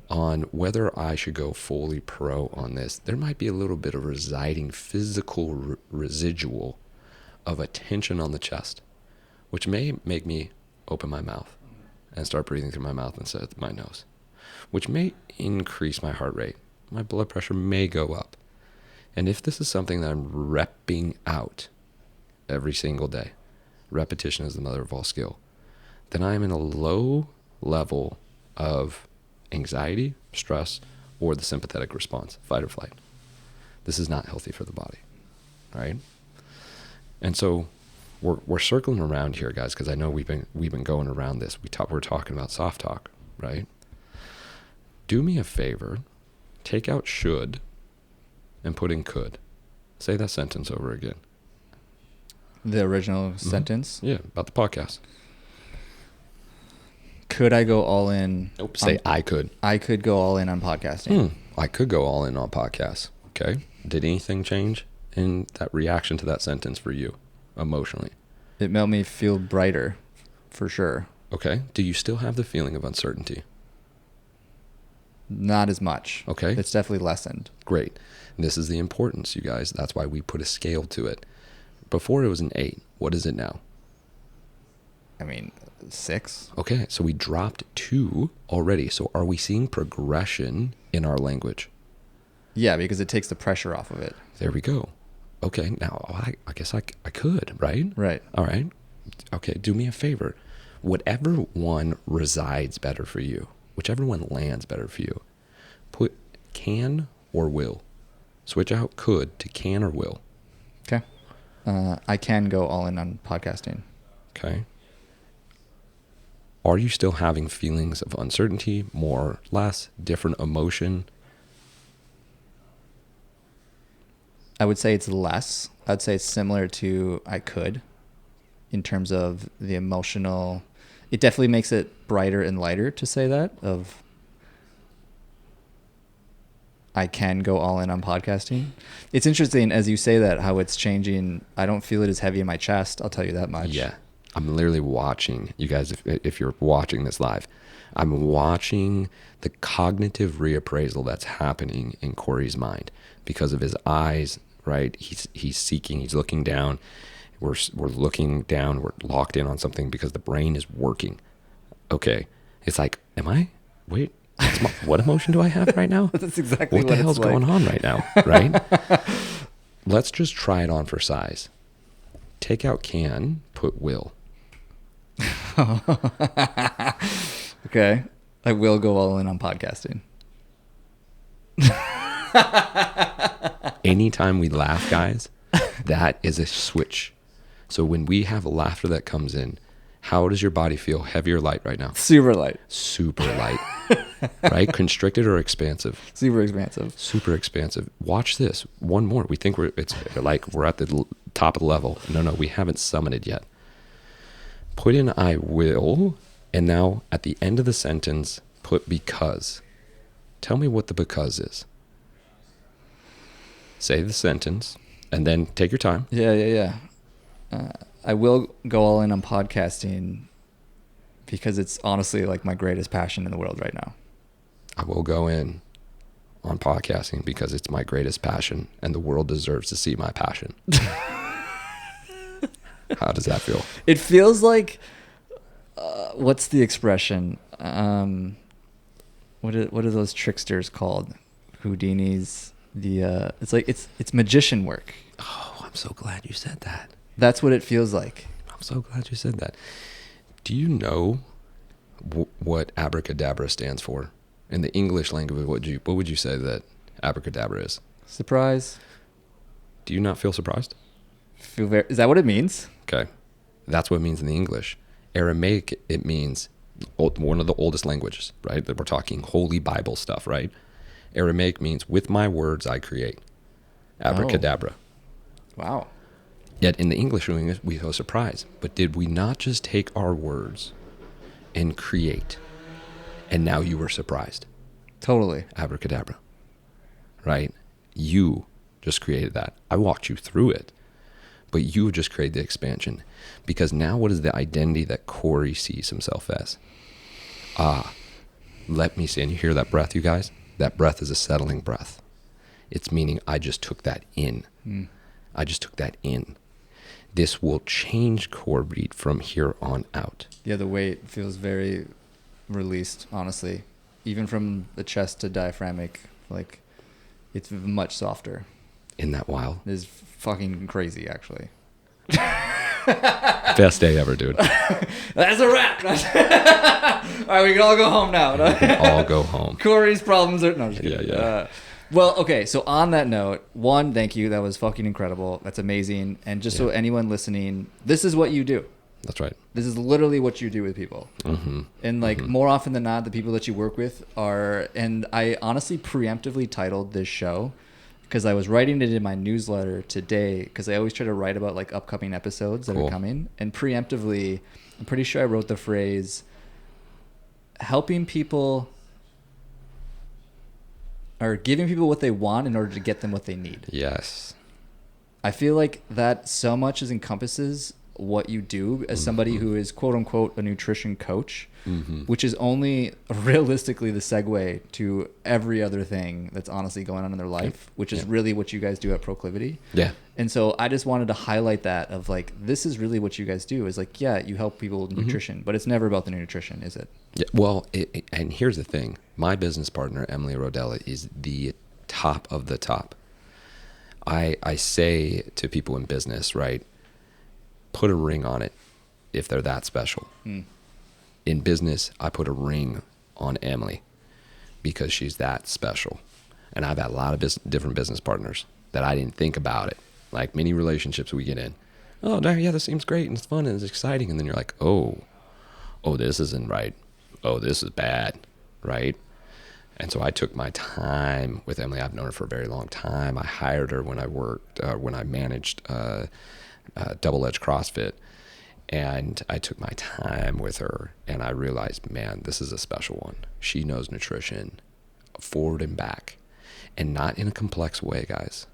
on whether I should go fully pro on this, there might be a little bit of residing physical residual of a tension on the chest, which may make me open my mouth and start breathing through my mouth instead of my nose, which may increase my heart rate. My blood pressure may go up. And if this is something that I'm repping out every single day, repetition is the mother of all skill, then I'm in a low level of anxiety, stress, or the sympathetic response, fight or flight. This is not healthy for the body, right? And so we're circling around here, guys, because I know we've been going around this. We're talking about soft talk, right? Do me a favor, take out should and put in could. Say that sentence over again. The original sentence? Yeah, about the podcast. Could I go all in? Nope, say I could. I could go all in on podcasting. I could go all in on podcasts. Okay. Did anything change in that reaction to that sentence for you emotionally? It made me feel brighter, for sure. Okay. Do you still have the feeling of uncertainty? Not as much. Okay. It's definitely lessened. Great. This is the importance, you guys. That's why we put a scale to it. Before it was an 8. What is it now? I mean, 6. Okay. So we dropped 2 already. So are we seeing progression in our language? Yeah, because it takes the pressure off of it. There we go. Okay. Now, I guess I could, right? Right. All right. Okay. Do me a favor. Whatever one resides better for you, whichever one lands better for you, put can or will. Switch out could to can or will. Okay. I can go all in on podcasting. Okay. Are you still having feelings of uncertainty, more, less, different emotion? I would say it's less. I'd say it's similar to I could in terms of the emotional. It definitely makes it brighter and lighter to say that of I can go all in on podcasting. It's interesting as you say that, how it's changing. I don't feel it as heavy in my chest. I'll tell you that much. Yeah. I'm literally watching, you guys, if you're watching this live, I'm watching the cognitive reappraisal that's happening in Corey's mind because of his eyes, right? He's seeking, he's looking down. We're looking down, we're locked in on something because the brain is working. Okay. It's like, wait, what emotion do I have right now? That's exactly what the hell's it's like. going on right now, right? Let's just try it on for size. Take out can, put will. Okay. I will go all in on podcasting. Anytime we laugh, guys, that is a switch. So when we have laughter that comes in, how does your body feel? Heavy or light right now? Super light. Super light. Right? Constricted or expansive? Super expansive. Super expansive. Watch this. One more. We think we're at the top of the level. No, we haven't summited yet. Put in I will, and now at the end of the sentence, put because. Tell me what the because is. Say the sentence, and then take your time. Yeah. I will go all in on podcasting because it's honestly like my greatest passion in the world right now. I will go in on podcasting because it's my greatest passion, and the world deserves to see my passion. How does that feel? It feels like, what's the expression? What are those tricksters called? Houdini's, it's magician work. Oh, I'm so glad you said that. That's what it feels like. I'm so glad you said that. Do you know what abracadabra stands for? In the English language, what would you say that abracadabra is? Surprise. Do you not feel surprised? Is that what it means? Okay. That's what it means in the English. Aramaic, it means one of the oldest languages, right? That we're talking Holy Bible stuff, right? Aramaic means with my words I create. Abracadabra. Oh. Wow. Yet in the English, we feel surprised. But did we not just take our words and create? And now you were surprised. Totally. Abracadabra. Right? You just created that. I walked you through it. But you just created the expansion. Because now what is the identity that Corey sees himself as? Let me see. And you hear that breath, you guys? That breath is a settling breath. It's meaning I just took that in. I just took that in. This will change Corey from here on out. Yeah, the weight feels very released, honestly. Even from the chest to diaphragmic, like it's much softer. Isn't that wild? It is fucking crazy, actually. Best day ever, dude. That's a wrap. All right, we can all go home now. We can all go home. Corey's problems are... No, I'm just kidding. Yeah. Well, okay. So on that note, one, thank you. That was fucking incredible. That's amazing. And just so anyone listening, this is what you do. That's right. This is literally what you do with people. Mm-hmm. And like more often than not, the people that you work with are, and I honestly preemptively titled this show because I was writing it in my newsletter today because I always try to write about like upcoming episodes that are coming. And preemptively, I'm pretty sure I wrote the phrase, helping people or giving people what they want in order to get them what they need. Yes. I feel like that so much encompasses what you do as somebody who is quote unquote a nutrition coach, which is only realistically the segue to every other thing that's honestly going on in their life, which is really what you guys do at Proclivity. Yeah. And so I just wanted to highlight that of like, this is really what you guys do is like, yeah, you help people with nutrition, but it's never about the nutrition, is it? Yeah. Well, and here's the thing. My business partner, Emily Rodella, is the top of the top. I say to people in business, right, put a ring on it if they're that special. In business, I put a ring on Emily because she's that special. And I've had a lot of different business partners that I didn't think about it. Like many relationships we get in. Oh, yeah, this seems great and it's fun and it's exciting. And then you're like, oh, this isn't right. Oh, this is bad, right? And so I took my time with Emily. I've known her for a very long time. I hired her when I managed Double Edge CrossFit. And I took my time with her and I realized, man, this is a special one. She knows nutrition forward and back and not in a complex way, guys.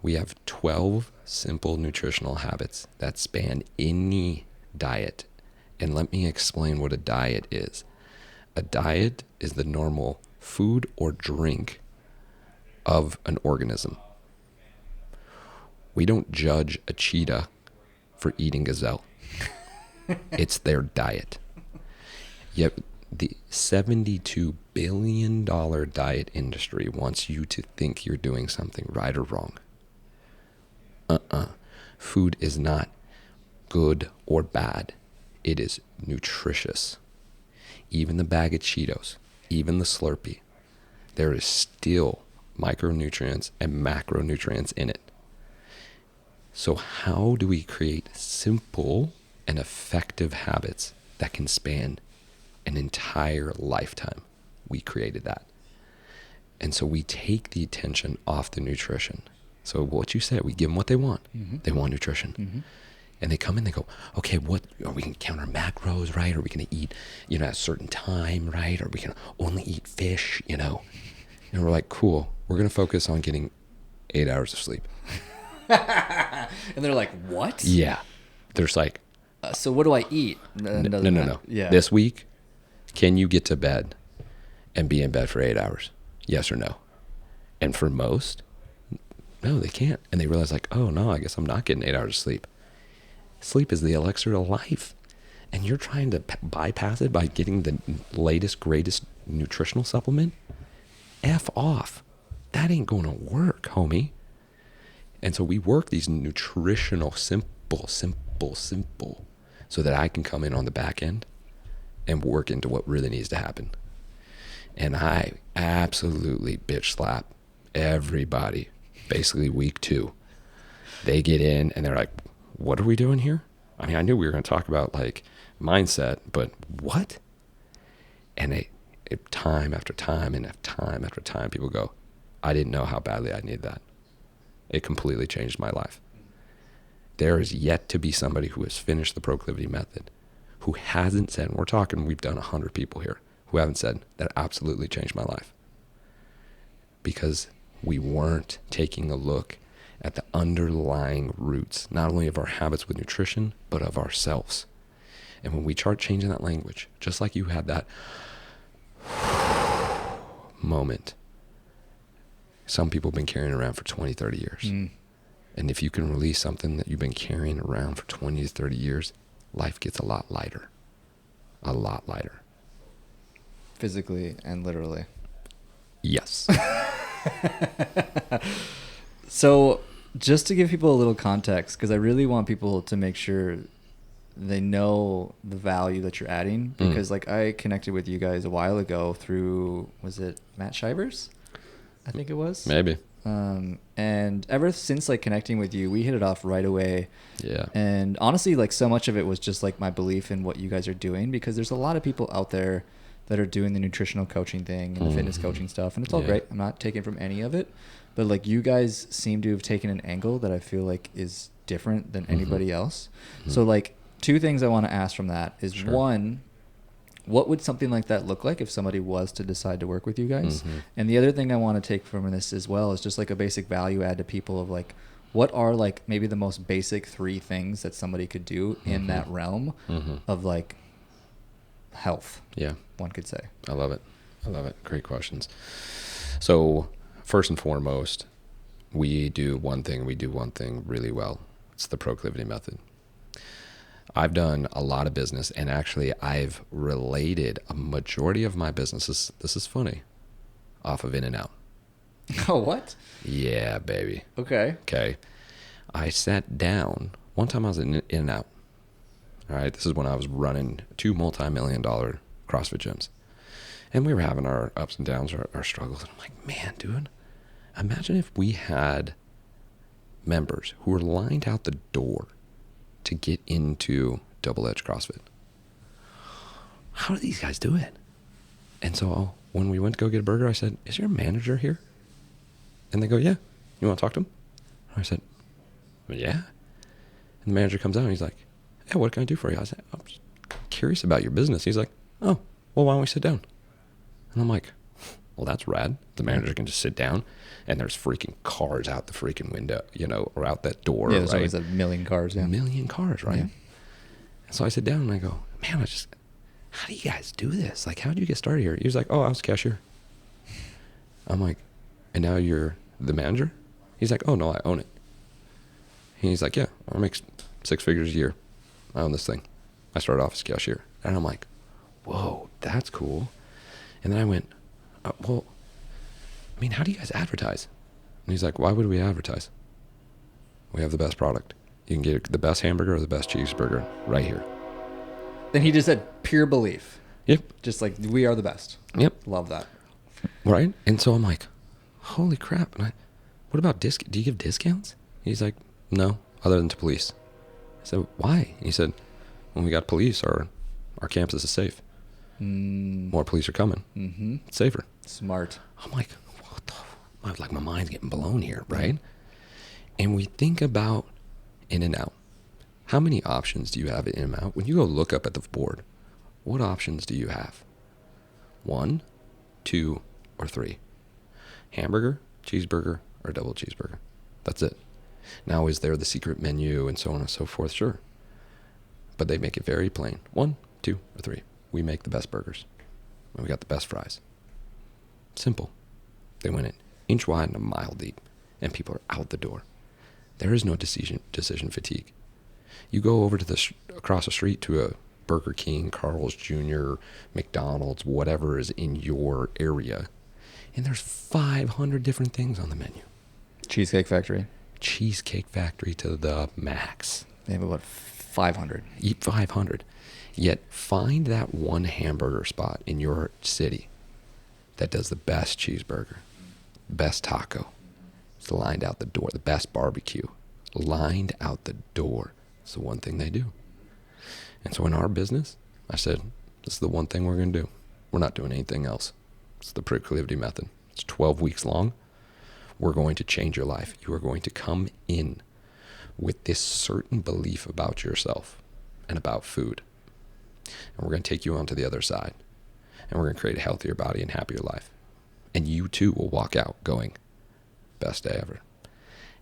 We have 12 simple nutritional habits that span any diet. And let me explain what a diet is. A diet is the normal food or drink of an organism. We don't judge a cheetah for eating gazelle. It's their diet. Yet the $72 billion diet industry wants you to think you're doing something right or wrong. Food is not good or bad. It is nutritious. Even the bag of Cheetos, even the Slurpee, there is still micronutrients and macronutrients in it. So how do we create simple and effective habits that can span an entire lifetime? We created that. And so we take the attention off the nutrition. So what you said, we give them what they want. They want nutrition. And they come in, they go, okay, what are we going to count our macros, right? Are we going to eat, at a certain time, right? Are we going to only eat fish, And we're like, cool. We're going to focus on getting 8 hours of sleep. And they're like, what? Yeah. There's like, so what do I eat? No. Yeah. This week, can you get to bed and be in bed for 8 hours? Yes or no? And for most, no, they can't. And they realize like, oh no, I guess I'm not getting 8 hours of sleep. Sleep is the elixir to life. And you're trying to bypass it by getting the latest, greatest nutritional supplement? F off. That ain't going to work, homie. And so we work these nutritional, simple, so that I can come in on the back end and work into what really needs to happen. And I absolutely bitch slap everybody, basically week 2. They get in and they're like, what are we doing here? I mean, I knew we were going to talk about like mindset, but what? And time after time and time after time, people go, I didn't know how badly I needed that. It completely changed my life. There is yet to be somebody who has finished the Proclivity method, who hasn't said, and we're talking, we've done 100 people here, who haven't said, that absolutely changed my life. Because we weren't taking a look at the underlying roots, not only of our habits with nutrition, but of ourselves. And when we start changing that language, just like you had that moment, some people have been carrying around for 20, 30 years. And if you can release something that you've been carrying around for 20 to 30 years, life gets a lot lighter. A lot lighter. Physically and literally. Yes. So just to give people a little context, because I really want people to make sure they know the value that you're adding, because like I connected with you guys a while ago through, was it Matt Shivers? I think it was. Maybe. And ever since like connecting with you, we hit it off right away. Yeah. And honestly, like so much of it was just like my belief in what you guys are doing, because there's a lot of people out there that are doing the nutritional coaching thing and the fitness coaching stuff, and it's all great. I'm not taking from any of it, but like you guys seem to have taken an angle that I feel like is different than anybody else. So like two things I want to ask from that is one, what would something like that look like if somebody was to decide to work with you guys? And the other thing I want to take from this as well is just like a basic value add to people of like, what are like maybe the most basic 3 things that somebody could do in that realm of like health? Yeah. One could say. I love it. I love it. Great questions. So first and foremost, we do one thing really well. It's the Proclivity method. I've done a lot of business, and actually I've related a majority of my businesses, this is funny, off of In-N-Out. Oh, what? Yeah, baby. Okay. Okay. I sat down, one time I was in In-N-Out. All right. This is when I was running 2 multi-million-dollar CrossFit gyms. And we were having our ups and downs, our struggles. And I'm like, man, dude, imagine if we had members who were lined out the door to get into Double Edge CrossFit. How do these guys do it? And so when we went to go get a burger, I said, is your manager here? And they go, yeah. You want to talk to him? I said, well, yeah. And the manager comes out and he's like, hey, what can I do for you? I said, I'm just curious about your business. He's like, oh, well, why don't we sit down? And I'm like, well, that's rad. The manager can just sit down, and there's freaking cars out the freaking window, or out that door. Yeah, there's right? always a million cars. Yeah. A million cars, right? Yeah. And so I sit down and I go, man, how do you guys do this? Like, how did you get started here? He was like, oh, I was a cashier. I'm like, and now you're the manager? He's like, oh, no, I own it. And he's like, yeah, I make 6 figures a year. I own this thing. I started off as a cashier. And I'm like, whoa, that's cool. And then I went, well, I mean, how do you guys advertise? And he's like, why would we advertise? We have the best product. You can get the best hamburger or the best cheeseburger right here. Then he just said pure belief. Yep. Just like, we are the best. Yep. Love that. Right? And so I'm like, holy crap. And what about do you give discounts? He's like, no, other than to police. I said, why? He said, when we got police, our campus is safe. More police are coming. It's safer. Smart. I'm like, what the? Like, my mind's getting blown here, right? And we think about In-N-Out. How many options do you have at In-N-Out? When you go look up at the board, what options do you have? 1, 2, or 3? Hamburger, cheeseburger, or double cheeseburger. That's it. Now, is there the secret menu and so on and so forth? Sure. But they make it very plain. 1, 2, or 3. We make the best burgers. And we got the best fries. Simple. They went an inch wide and a mile deep, and people are out the door. There is no decision fatigue. You go over to across the street to a Burger King, Carl's Jr., McDonald's, whatever is in your area, and there's 500 different things on the menu. Cheesecake Factory. Cheesecake Factory to the max. They have about 500. Eat 500. Yet find that one hamburger spot in your city that does the best cheeseburger, best taco. It's lined out the door. The best barbecue. Lined out the door. It's the one thing they do. And so in our business, I said, this is the one thing we're going to do. We're not doing anything else. It's the Proclivity method. It's 12 weeks long. We're going to change your life. You are going to come in with this certain belief about yourself and about food. And we're going to take you on to the other side. And we're going to create a healthier body and happier life. And you too will walk out going, best day ever.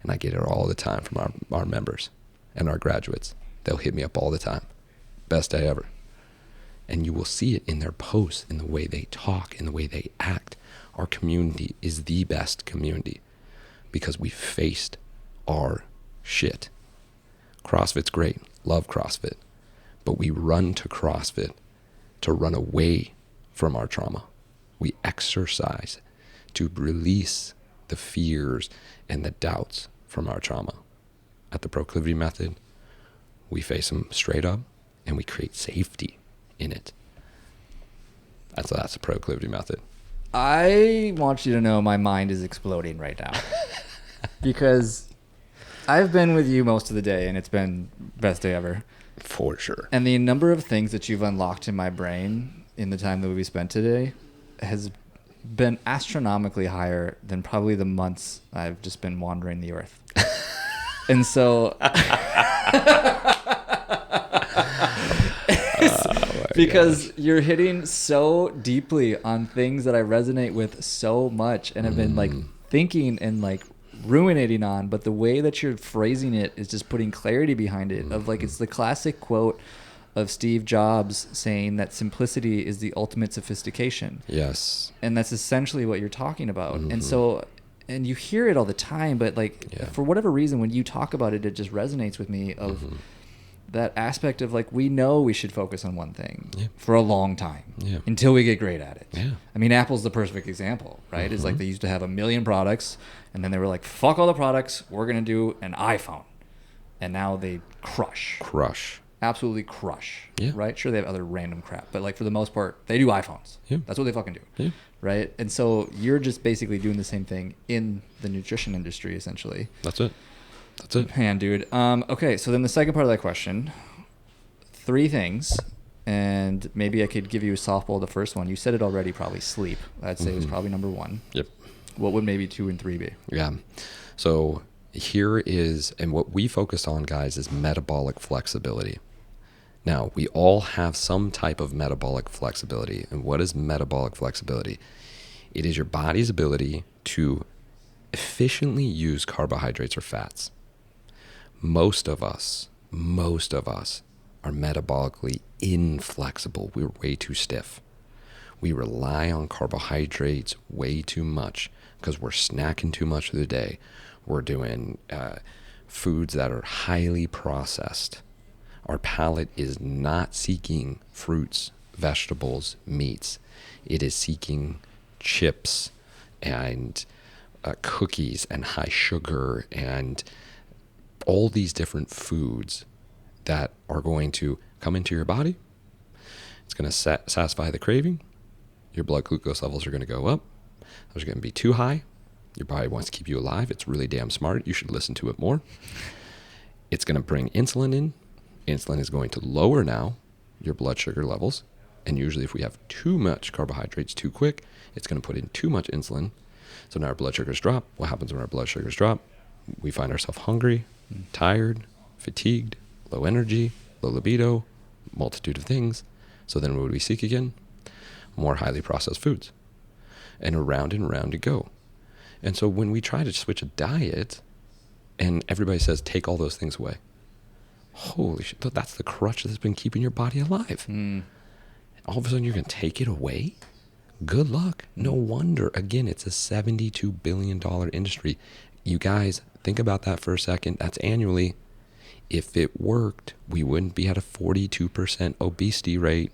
And I get it all the time from our members and our graduates. They'll hit me up all the time. Best day ever. And you will see it in their posts, in the way they talk, in the way they act. Our community is the best community because we faced our shit. CrossFit's great. Love CrossFit. But we run to CrossFit to run away from our trauma. We exercise to release the fears and the doubts from our trauma. At the Proclivity method, we face them straight up and we create safety in it. That's the Proclivity method. I want you to know my mind is exploding right now because I've been with you most of the day and it's been best day ever. For sure. And the number of things that you've unlocked in my brain in the time that we spent today has been astronomically higher than probably the months I've just been wandering the earth. And so because you're hitting so deeply on things that I resonate with so much and have been like thinking and like ruminating on, but the way that you're phrasing it is just putting clarity behind it of like, it's the classic quote of Steve Jobs saying that simplicity is the ultimate sophistication. Yes. And that's essentially what you're talking about. And so, and you hear it all the time, but like for whatever reason, when you talk about it, it just resonates with me of that aspect of like, we know we should focus on one thing for a long time until we get great at it. Yeah. I mean, Apple's the perfect example, right? It's like they used to have 1 million products and then they were like, fuck all the products. We're going to do an iPhone. And now they crush. Absolutely crush. Yeah. Right? Sure, they have other random crap, but like for the most part, they do iPhones. Yeah. That's what they fucking do. Yeah. Right? And so you're just basically doing the same thing in the nutrition industry, essentially. That's it. Man, dude. Okay, so then the second part of that question, 3 things, and maybe I could give you a softball. The first one, you said it already, probably sleep. I'd say it was probably number 1. Yep. What would maybe 2 and 3 be? Yeah. So here is, and what we focus on, guys, is metabolic flexibility. Now, we all have some type of metabolic flexibility. And what is metabolic flexibility? It is your body's ability to efficiently use carbohydrates or fats. Most of us are metabolically inflexible. We're way too stiff. We rely on carbohydrates way too much because we're snacking too much through the day. We're doing foods that are highly processed. Our palate is not seeking fruits, vegetables, meats. It is seeking chips and cookies and high sugar and all these different foods that are going to come into your body. It's going to satisfy the craving. Your blood glucose levels are going to go up. Those are going to be too high. Your body wants to keep you alive. It's really damn smart. You should listen to it more. It's going to bring insulin in. Insulin is going to lower now your blood sugar levels. And usually if we have too much carbohydrates too quick, it's going to put in too much insulin. So now our blood sugars drop. What happens when our blood sugars drop? We find ourselves hungry, tired, fatigued, low energy, low libido, multitude of things. So then what would we seek again? More highly processed foods. And around you go. And so when we try to switch a diet and everybody says, take all those things away. Holy shit, that's the crutch that's been keeping your body alive. All of a sudden you're going to take it away? Good luck. No wonder. Again, it's a $72 billion industry. You guys, think about that for a second. That's annually. If it worked, we wouldn't be at a 42% obesity rate.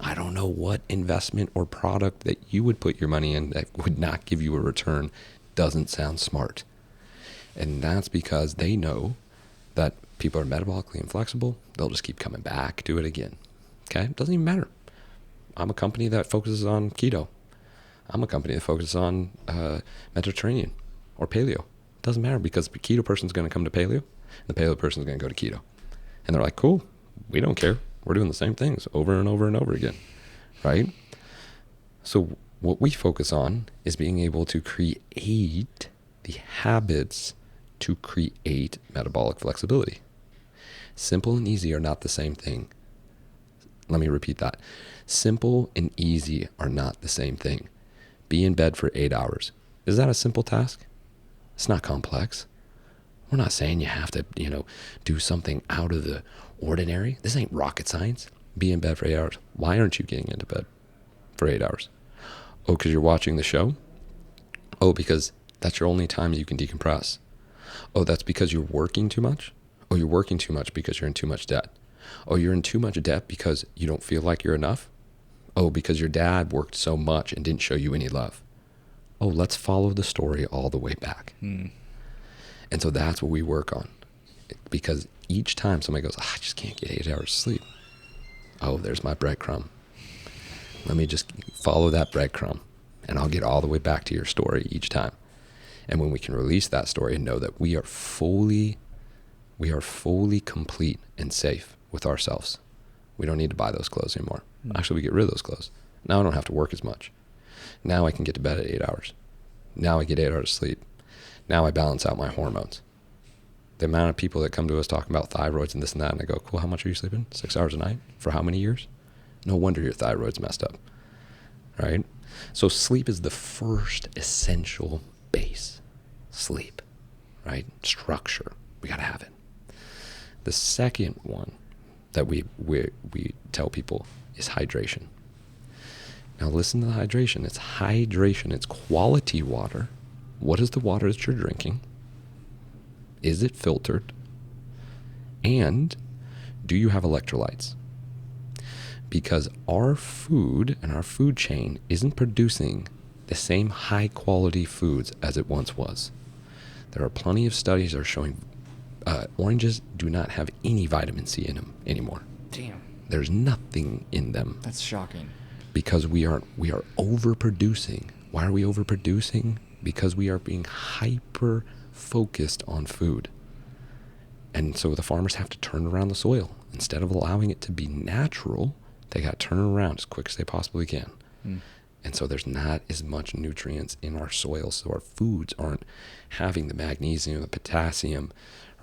I don't know what investment or product that you would put your money in that would not give you a return. Doesn't sound smart. And that's because they know that people are metabolically inflexible. They'll just keep coming back to it again. Okay? It doesn't even matter. I'm a company that focuses on keto. I'm a company that focuses on Mediterranean or paleo. It doesn't matter because the keto person's going to come to paleo and the paleo person's going to go to keto. And they're like, cool, we don't care. We're doing the same things over and over and over again, right? So what we focus on is being able to create the habits to create metabolic flexibility. Simple and easy are not the same thing. Let me repeat that. Simple and easy are not the same thing. Be in bed for 8 hours. Is that a simple task? It's not complex. We're not saying you have to, do something out of the ordinary. This ain't rocket science. Be in bed for 8 hours. Why aren't you getting into bed for 8 hours? Oh, because you're watching the show? Oh, because that's your only time you can decompress. Oh, that's because you're working too much? Oh, you're working too much because you're in too much debt. Oh, you're in too much debt because you don't feel like you're enough? Oh, because your dad worked so much and didn't show you any love. Oh, let's follow the story all the way back. And so that's what we work on. Because each time somebody goes, I just can't get 8 hours of sleep. Oh, there's my breadcrumb. Let me just follow that breadcrumb. and I'll get all the way back to your story each time. And when we can release that story and know that we are fully complete and safe with ourselves, we don't need to buy those clothes anymore. Actually, we get rid of those clothes. Now I don't have to work as much. Now I can get to bed at 8 hours. Now I get 8 hours of sleep. Now I balance out my hormones. The amount of people that come to us talking about thyroids and this and that, and I go, cool, how much are you sleeping? 6 hours a night? For how many years? No wonder your thyroid's messed up, right? So sleep is the first essential base. Sleep, right? Structure. We got to have it. The second one that we tell people is hydration. Now listen to the hydration. It's hydration. It's quality water. What is the water that you're drinking? Is it filtered? And do you have electrolytes? Because our food and our food chain isn't producing the same high quality foods as it once was. There are plenty of studies that are showing oranges do not have any vitamin C in them anymore. Damn. There's nothing in them. That's shocking. Because we are overproducing. Why are we overproducing? Because we are being hyper focused on food. And so the farmers have to turn around the soil. Instead of allowing it to be natural, they got to turn it around as quick as they possibly can. And so there's not as much nutrients in our soil, so our foods aren't having the magnesium, the potassium,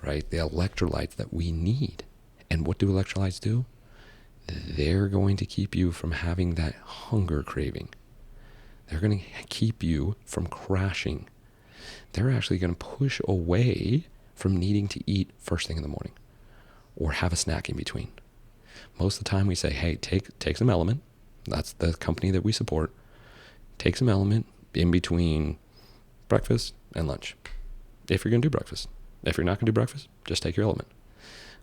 right? The electrolytes that we need. And what do electrolytes do? They're going to keep you from having that hunger craving. They're going to keep you from crashing. They're actually going to push away from needing to eat first thing in the morning or have a snack in between. Most of the time we say, hey, take some Element. That's the company that we support. Take some Element in between breakfast and lunch. If you're going to do breakfast. If you're not going to do breakfast, just take your Element.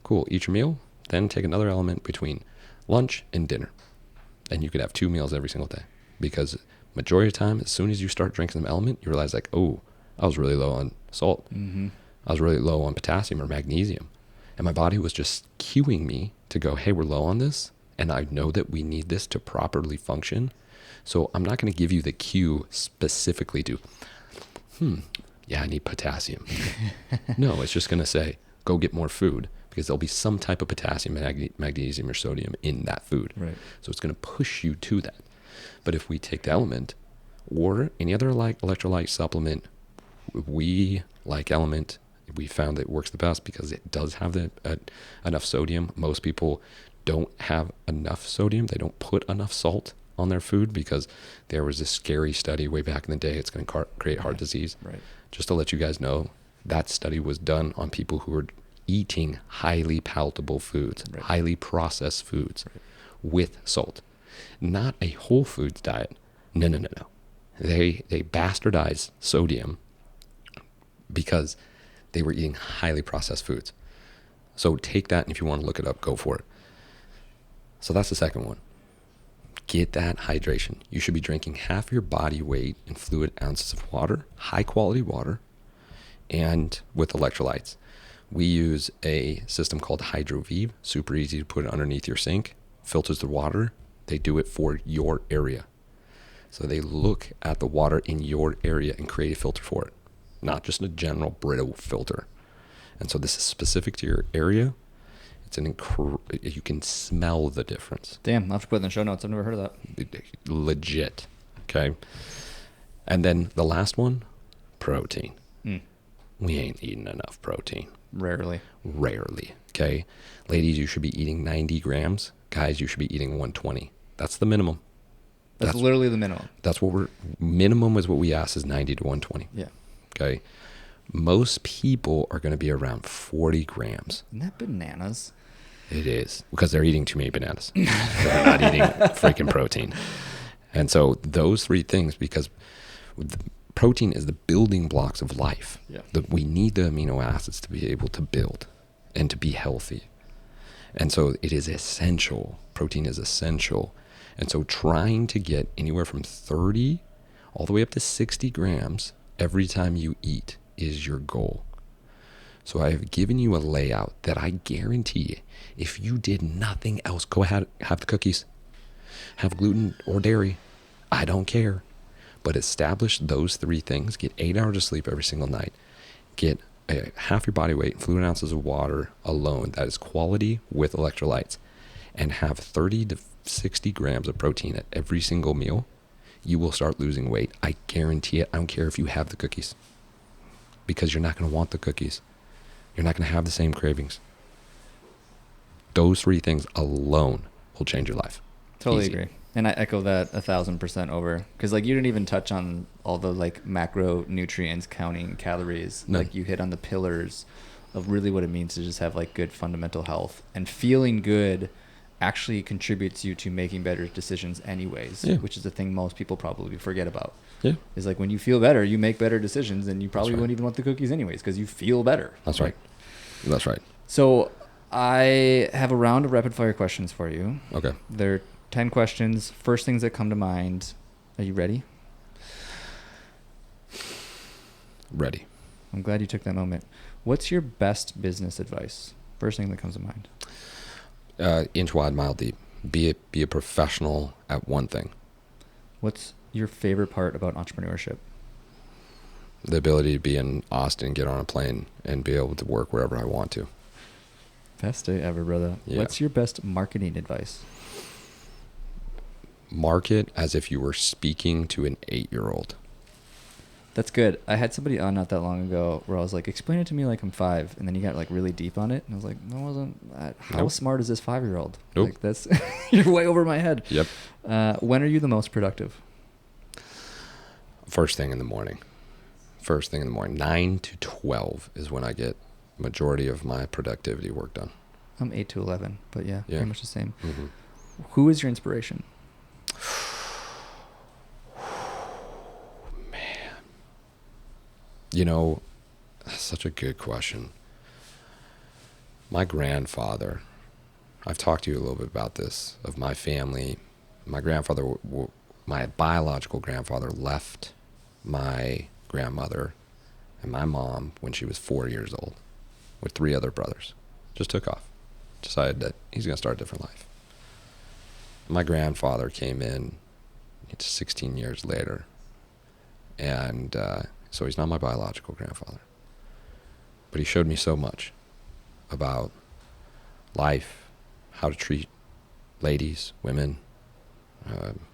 Cool. Eat your meal, then take another Element between lunch and dinner. And you could have 2 meals every single day. Because majority of the time, as soon as you start drinking some Element, you realize like, oh, I was really low on salt. I was really low on potassium or magnesium. And my body was just cueing me to go, hey, we're low on this. And I know that we need this to properly function. So I'm not going to give you the cue specifically to, yeah, I need potassium. No, it's just going to say, go get more food because there'll be some type of potassium, magnesium, or sodium in that food. Right. So it's going to push you to that. But if we take the Element or any other like electrolyte supplement, we like Element. We found that it works the best because it does have enough sodium. Most people don't have enough sodium. They don't put enough salt on their food because there was this scary study way back in the day. It's going to create heart disease. Right. Just to let you guys know, that study was done on people who were eating highly palatable foods, highly processed foods with salt. Not a whole foods diet. No. They bastardized sodium because they were eating highly processed foods. So take that, and if you want to look it up, go for it. So that's the second one. Get that hydration. You should be drinking half your body weight in fluid ounces of water, high quality water, and with electrolytes. We use a system called HydroVive, super easy to put it underneath your sink, filters the water. They do it for your area. So they look at the water in your area and create a filter for it, not just a general brittle filter. And so this is specific to your area. It's you can smell the difference. Damn, I'll have to put it in the show notes. I've never heard of that. Legit. Okay. And then the last one, protein. We ain't eating enough protein. Rarely. Okay. Ladies, you should be eating 90 grams. Guys, you should be eating 120. That's the minimum. That's literally the minimum. That's what minimum is what we ask is 90 to 120. Yeah. Okay. Most people are going to be around 40 grams. Isn't that bananas? It is, because they're eating too many bananas. They're not eating freaking protein. And so those three things, because protein is the building blocks of life. Yeah. We need the amino acids to be able to build and to be healthy. And so it is essential. Protein is essential. And so trying to get anywhere from 30 all the way up to 60 grams every time you eat is your goal. So I have given you a layout that I guarantee if you did nothing else, go ahead, have the cookies, have gluten or dairy. I don't care. But establish those 3 things. Get 8 hours of sleep every single night. Get half your body weight in fluid ounces of water alone. That is quality with electrolytes. And have 30 to 60 grams of protein at every single meal. You will start losing weight. I guarantee it. I don't care if you have the cookies. Because you're not going to want the cookies. You're not going to have the same cravings. Those 3 things alone will change your life. Totally Easy. agree. And I echo that 1,000% over. Because like you didn't even touch on all the like macronutrients, counting calories. No. Like you hit on the pillars of really what it means to just have like good fundamental health. And feeling good actually contributes you to making better decisions anyways, Yeah. which is the thing most people probably forget about. Yeah. Is like when you feel better, you make better decisions, and you probably That's right. wouldn't even want the cookies anyways because you feel better. That's right. That's right. So I have a round of rapid fire questions for you. Okay. They're 10 questions. First things that come to mind. Are you ready? Ready. I'm glad you took that moment. What's your best business advice? First thing that comes to mind. Inch wide, mile deep. Be a professional at one thing. What's your favorite part about entrepreneurship? The ability to be in Austin, get on a plane, and be able to work wherever I want to. Best day ever, brother. Yeah. What's your best marketing advice? Market as if you were speaking to an 8-year-old. That's good. I had somebody on not that long ago where I was like, explain it to me like I'm 5. And then he got like really deep on it. And I was like, no, I wasn't that. How Nope. smart is this 5-year-old? Nope. Like that's, you're way over my head. Yep. When are you the most productive? First thing in the morning. 9 to 12 is when I get majority of my productivity work done. I'm 8 to 11, but yeah, pretty much the same. Mm-hmm. Who is your inspiration? Man. You know, that's such a good question. My grandfather, I've talked to you a little bit about this, of my family. My grandfather, my biological grandfather left my grandmother and my mom when she was 4 years old with 3 other brothers. Just took off. Decided that he's going to start a different life. My grandfather came in 16 years later. And so he's not my biological grandfather. But he showed me so much about life, how to treat ladies, women,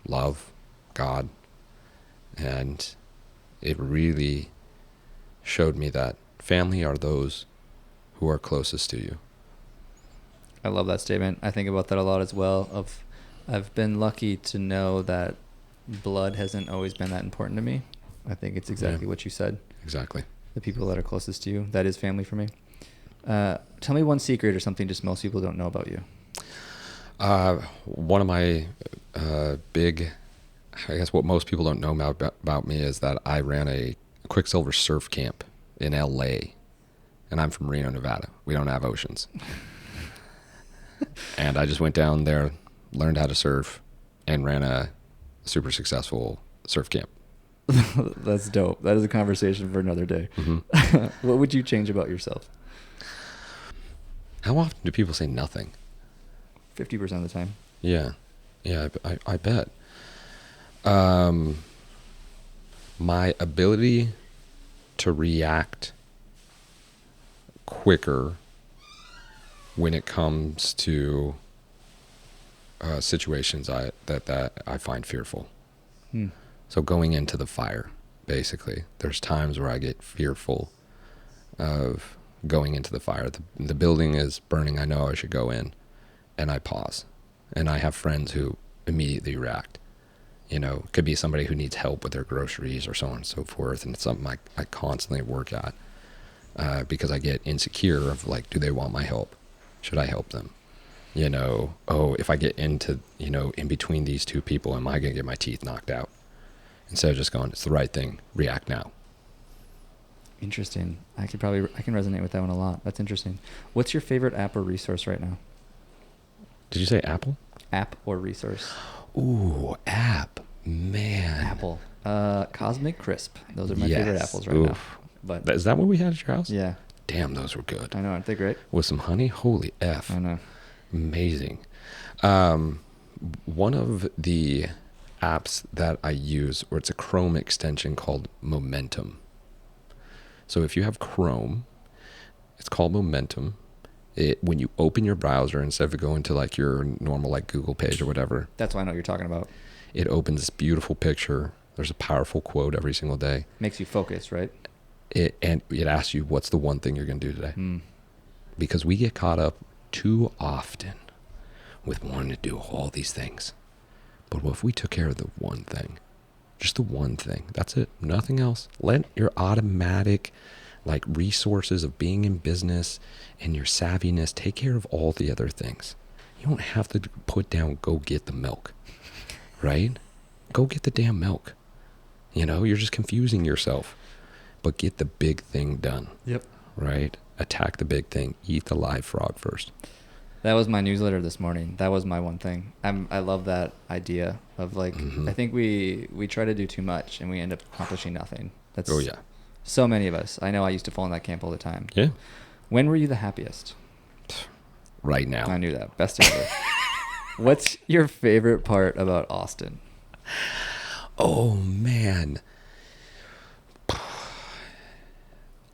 love, God. And it really showed me that family are those who are closest to you. I love that statement. I think about that a lot as well. I've been lucky to know that blood hasn't always been that important to me. I think it's exactly what you said. Exactly. The people that are closest to you, that is family for me. Tell me one secret or something just most people don't know about you. One of my big, I guess what most people don't know about me is that I ran a Quicksilver surf camp in LA, and I'm from Reno, Nevada. We don't have oceans. And I just went down there, learned how to surf, and ran a super successful surf camp. That's dope. That is a conversation for another day. Mm-hmm. What would you change about yourself? How often do people say nothing? 50% of the time. Yeah, I bet. My ability to react quicker when it comes to situations that I find fearful. So going into the fire, basically, there's times where I get fearful of going into the fire. The building is burning. I know I should go in, and I pause. And I have friends who immediately react. You know, it could be somebody who needs help with their groceries or so on and so forth. And it's something I constantly work at because I get insecure of like, do they want my help? Should I help them? You know, oh, if I get into, you know, in between these two people, am I going to get my teeth knocked out? Instead of just going, it's the right thing, react now. Interesting. I can resonate with that one a lot. That's interesting. What's your favorite app or resource right now? Did you say Apple? App or resource? Ooh, app. Man. Apple. Cosmic Crisp. Those are my Yes. favorite apples right now. But Is that what we had at your house? yeah. Damn, those were good. I know, aren't they great? With some honey? Holy F. I know. Amazing. One of the apps that I use, or it's a Chrome extension called Momentum. So if you have Chrome, it's called Momentum. When you open your browser, instead of going to like your normal like Google page or whatever, That's what I know what you're talking about. it opens this beautiful picture. There's a powerful quote every single day. Makes you focus, right? And it asks you, what's the one thing you're going to do today? Because we get caught up too often with wanting to do all these things. But what if we took care of the one thing? Just the one thing. That's it. Nothing else. Let your automatic like resources of being in business and your savviness take care of all the other things. You don't have to put down, go get the milk, right? Go get the damn milk. You know, you're just confusing yourself. But get the big thing done. Yep. Right? Attack the big thing. Eat the live frog first. That was my newsletter this morning. That was my one thing. I love that idea of like, I think we try to do too much and we end up accomplishing nothing. That's Oh, yeah. So many of us. I know I used to fall in that camp all the time. Yeah. When were you the happiest? Right now. I knew that. Best ever. What's your favorite part about Austin? Oh, man.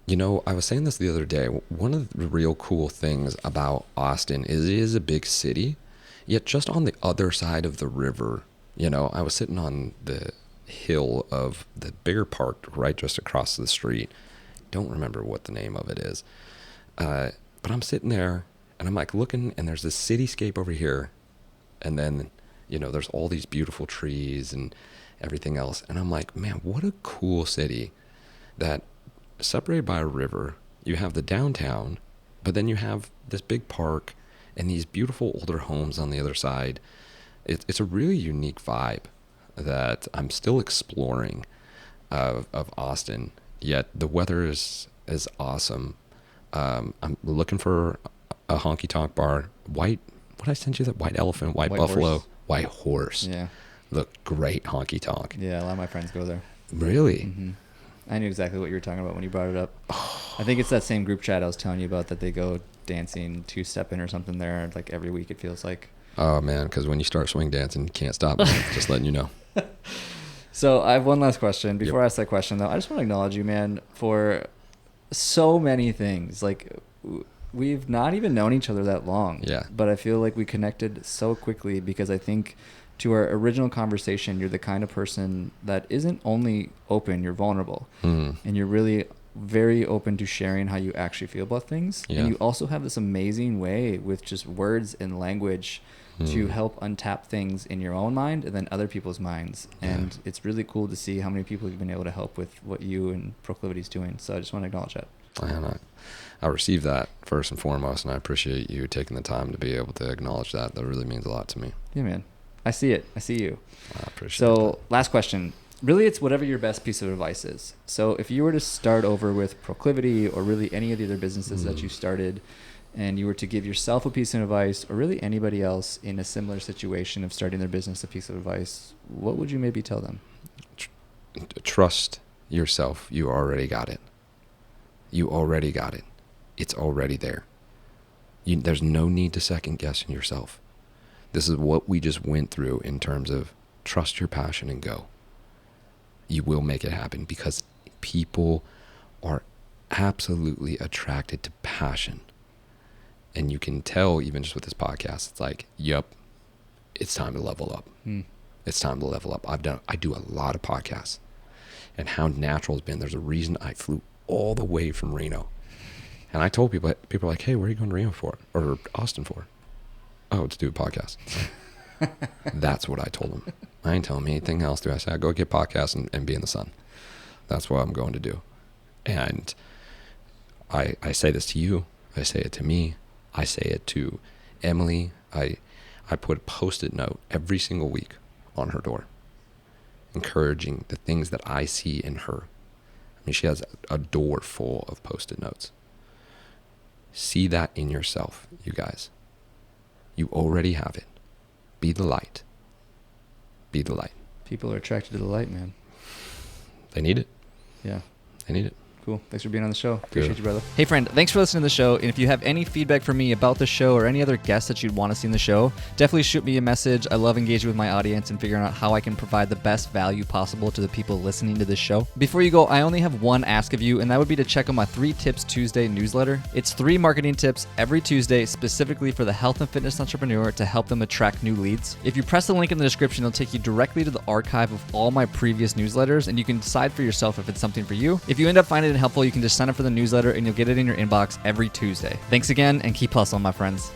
You know, I was saying this the other day. One of the real cool things about Austin is it is a big city, yet just on the other side of the river. You know, I was sitting on the hill of the bigger park right just across the street. Don't remember what the name of it is. But I'm sitting there and I'm like looking, and there's this cityscape over here. And then, you know, there's all these beautiful trees and everything else. And I'm like, man, what a cool city that separated by a river. You have the downtown, but then you have this big park and these beautiful older homes on the other side. It's a really unique vibe that I'm still exploring of Austin, yet the weather is awesome. I'm looking for a honky tonk bar. What did I send you? That white elephant, white buffalo, horse. white horse. Yeah. Look, great honky tonk. Yeah, a lot of my friends go there. Really? Mm-hmm. I knew exactly what you were talking about when you brought it up. I think it's that same group chat I was telling you about that they go dancing two-stepping or something there like every week, it feels like. Oh, man, because when you start swing dancing, you can't stop. Just letting you know. So I have one last question. Before I ask that question, though, I just want to acknowledge you, man, for so many things. Like, we've not even known each other that long. Yeah. But I feel like we connected so quickly because I think to our original conversation, you're the kind of person that isn't only open, you're vulnerable. And you're really very open to sharing how you actually feel about things. Yeah. And you also have this amazing way with just words and language to help untap things in your own mind and then other people's minds. And it's really cool to see how many people you've been able to help with what you and Proclivity is doing. So I just want to acknowledge that. I received that first and foremost, and I appreciate you taking the time to be able to acknowledge that. That really means a lot to me. Yeah, man. I see it. I see you. I appreciate that. So last question. Really, it's whatever your best piece of advice is. So if you were to start over with Proclivity or really any of the other businesses that you started, and you were to give yourself a piece of advice, or really anybody else in a similar situation of starting their business a piece of advice, what would you maybe tell them? Trust yourself. You already got it. You already got it. It's already there. There's no need to second guess yourself. This is what we just went through in terms of trust your passion and go. You will make it happen because people are absolutely attracted to passion. And you can tell even just with this podcast, it's like, yep, it's time to level up. It's time to level up. I do a lot of podcasts, and how natural it's been. There's a reason I flew all the way from Reno. And I told people are like, hey, where are you going to Reno for? Or Austin for? Oh, to do a podcast. That's what I told them. I ain't telling them anything else. Do I say, I go get podcasts and be in the sun. That's what I'm going to do. And I say this to you. I say it to me. I say it to Emily. I put a Post-it note every single week on her door, encouraging the things that I see in her. I mean, she has a door full of Post-it notes. See that in yourself, you guys. You already have it. Be the light. Be the light. People are attracted to the light, man. They need it. Yeah. They need it. Cool. Thanks for being on the show. Good. Appreciate you, brother. Hey, friend, thanks for listening to the show. And if you have any feedback for me about the show or any other guests that you'd want to see in the show, definitely shoot me a message. I love engaging with my audience and figuring out how I can provide the best value possible to the people listening to this show. Before you go, I only have one ask of you, and that would be to check out my 3 Tips Tuesday newsletter. It's 3 marketing tips every Tuesday specifically for the health and fitness entrepreneur to help them attract new leads. If you press the link in the description, it'll take you directly to the archive of all my previous newsletters, and you can decide for yourself if it's something for you. If you end up finding it helpful, you can just sign up for the newsletter and you'll get it in your inbox every Tuesday. Thanks again, and keep hustling, my friends.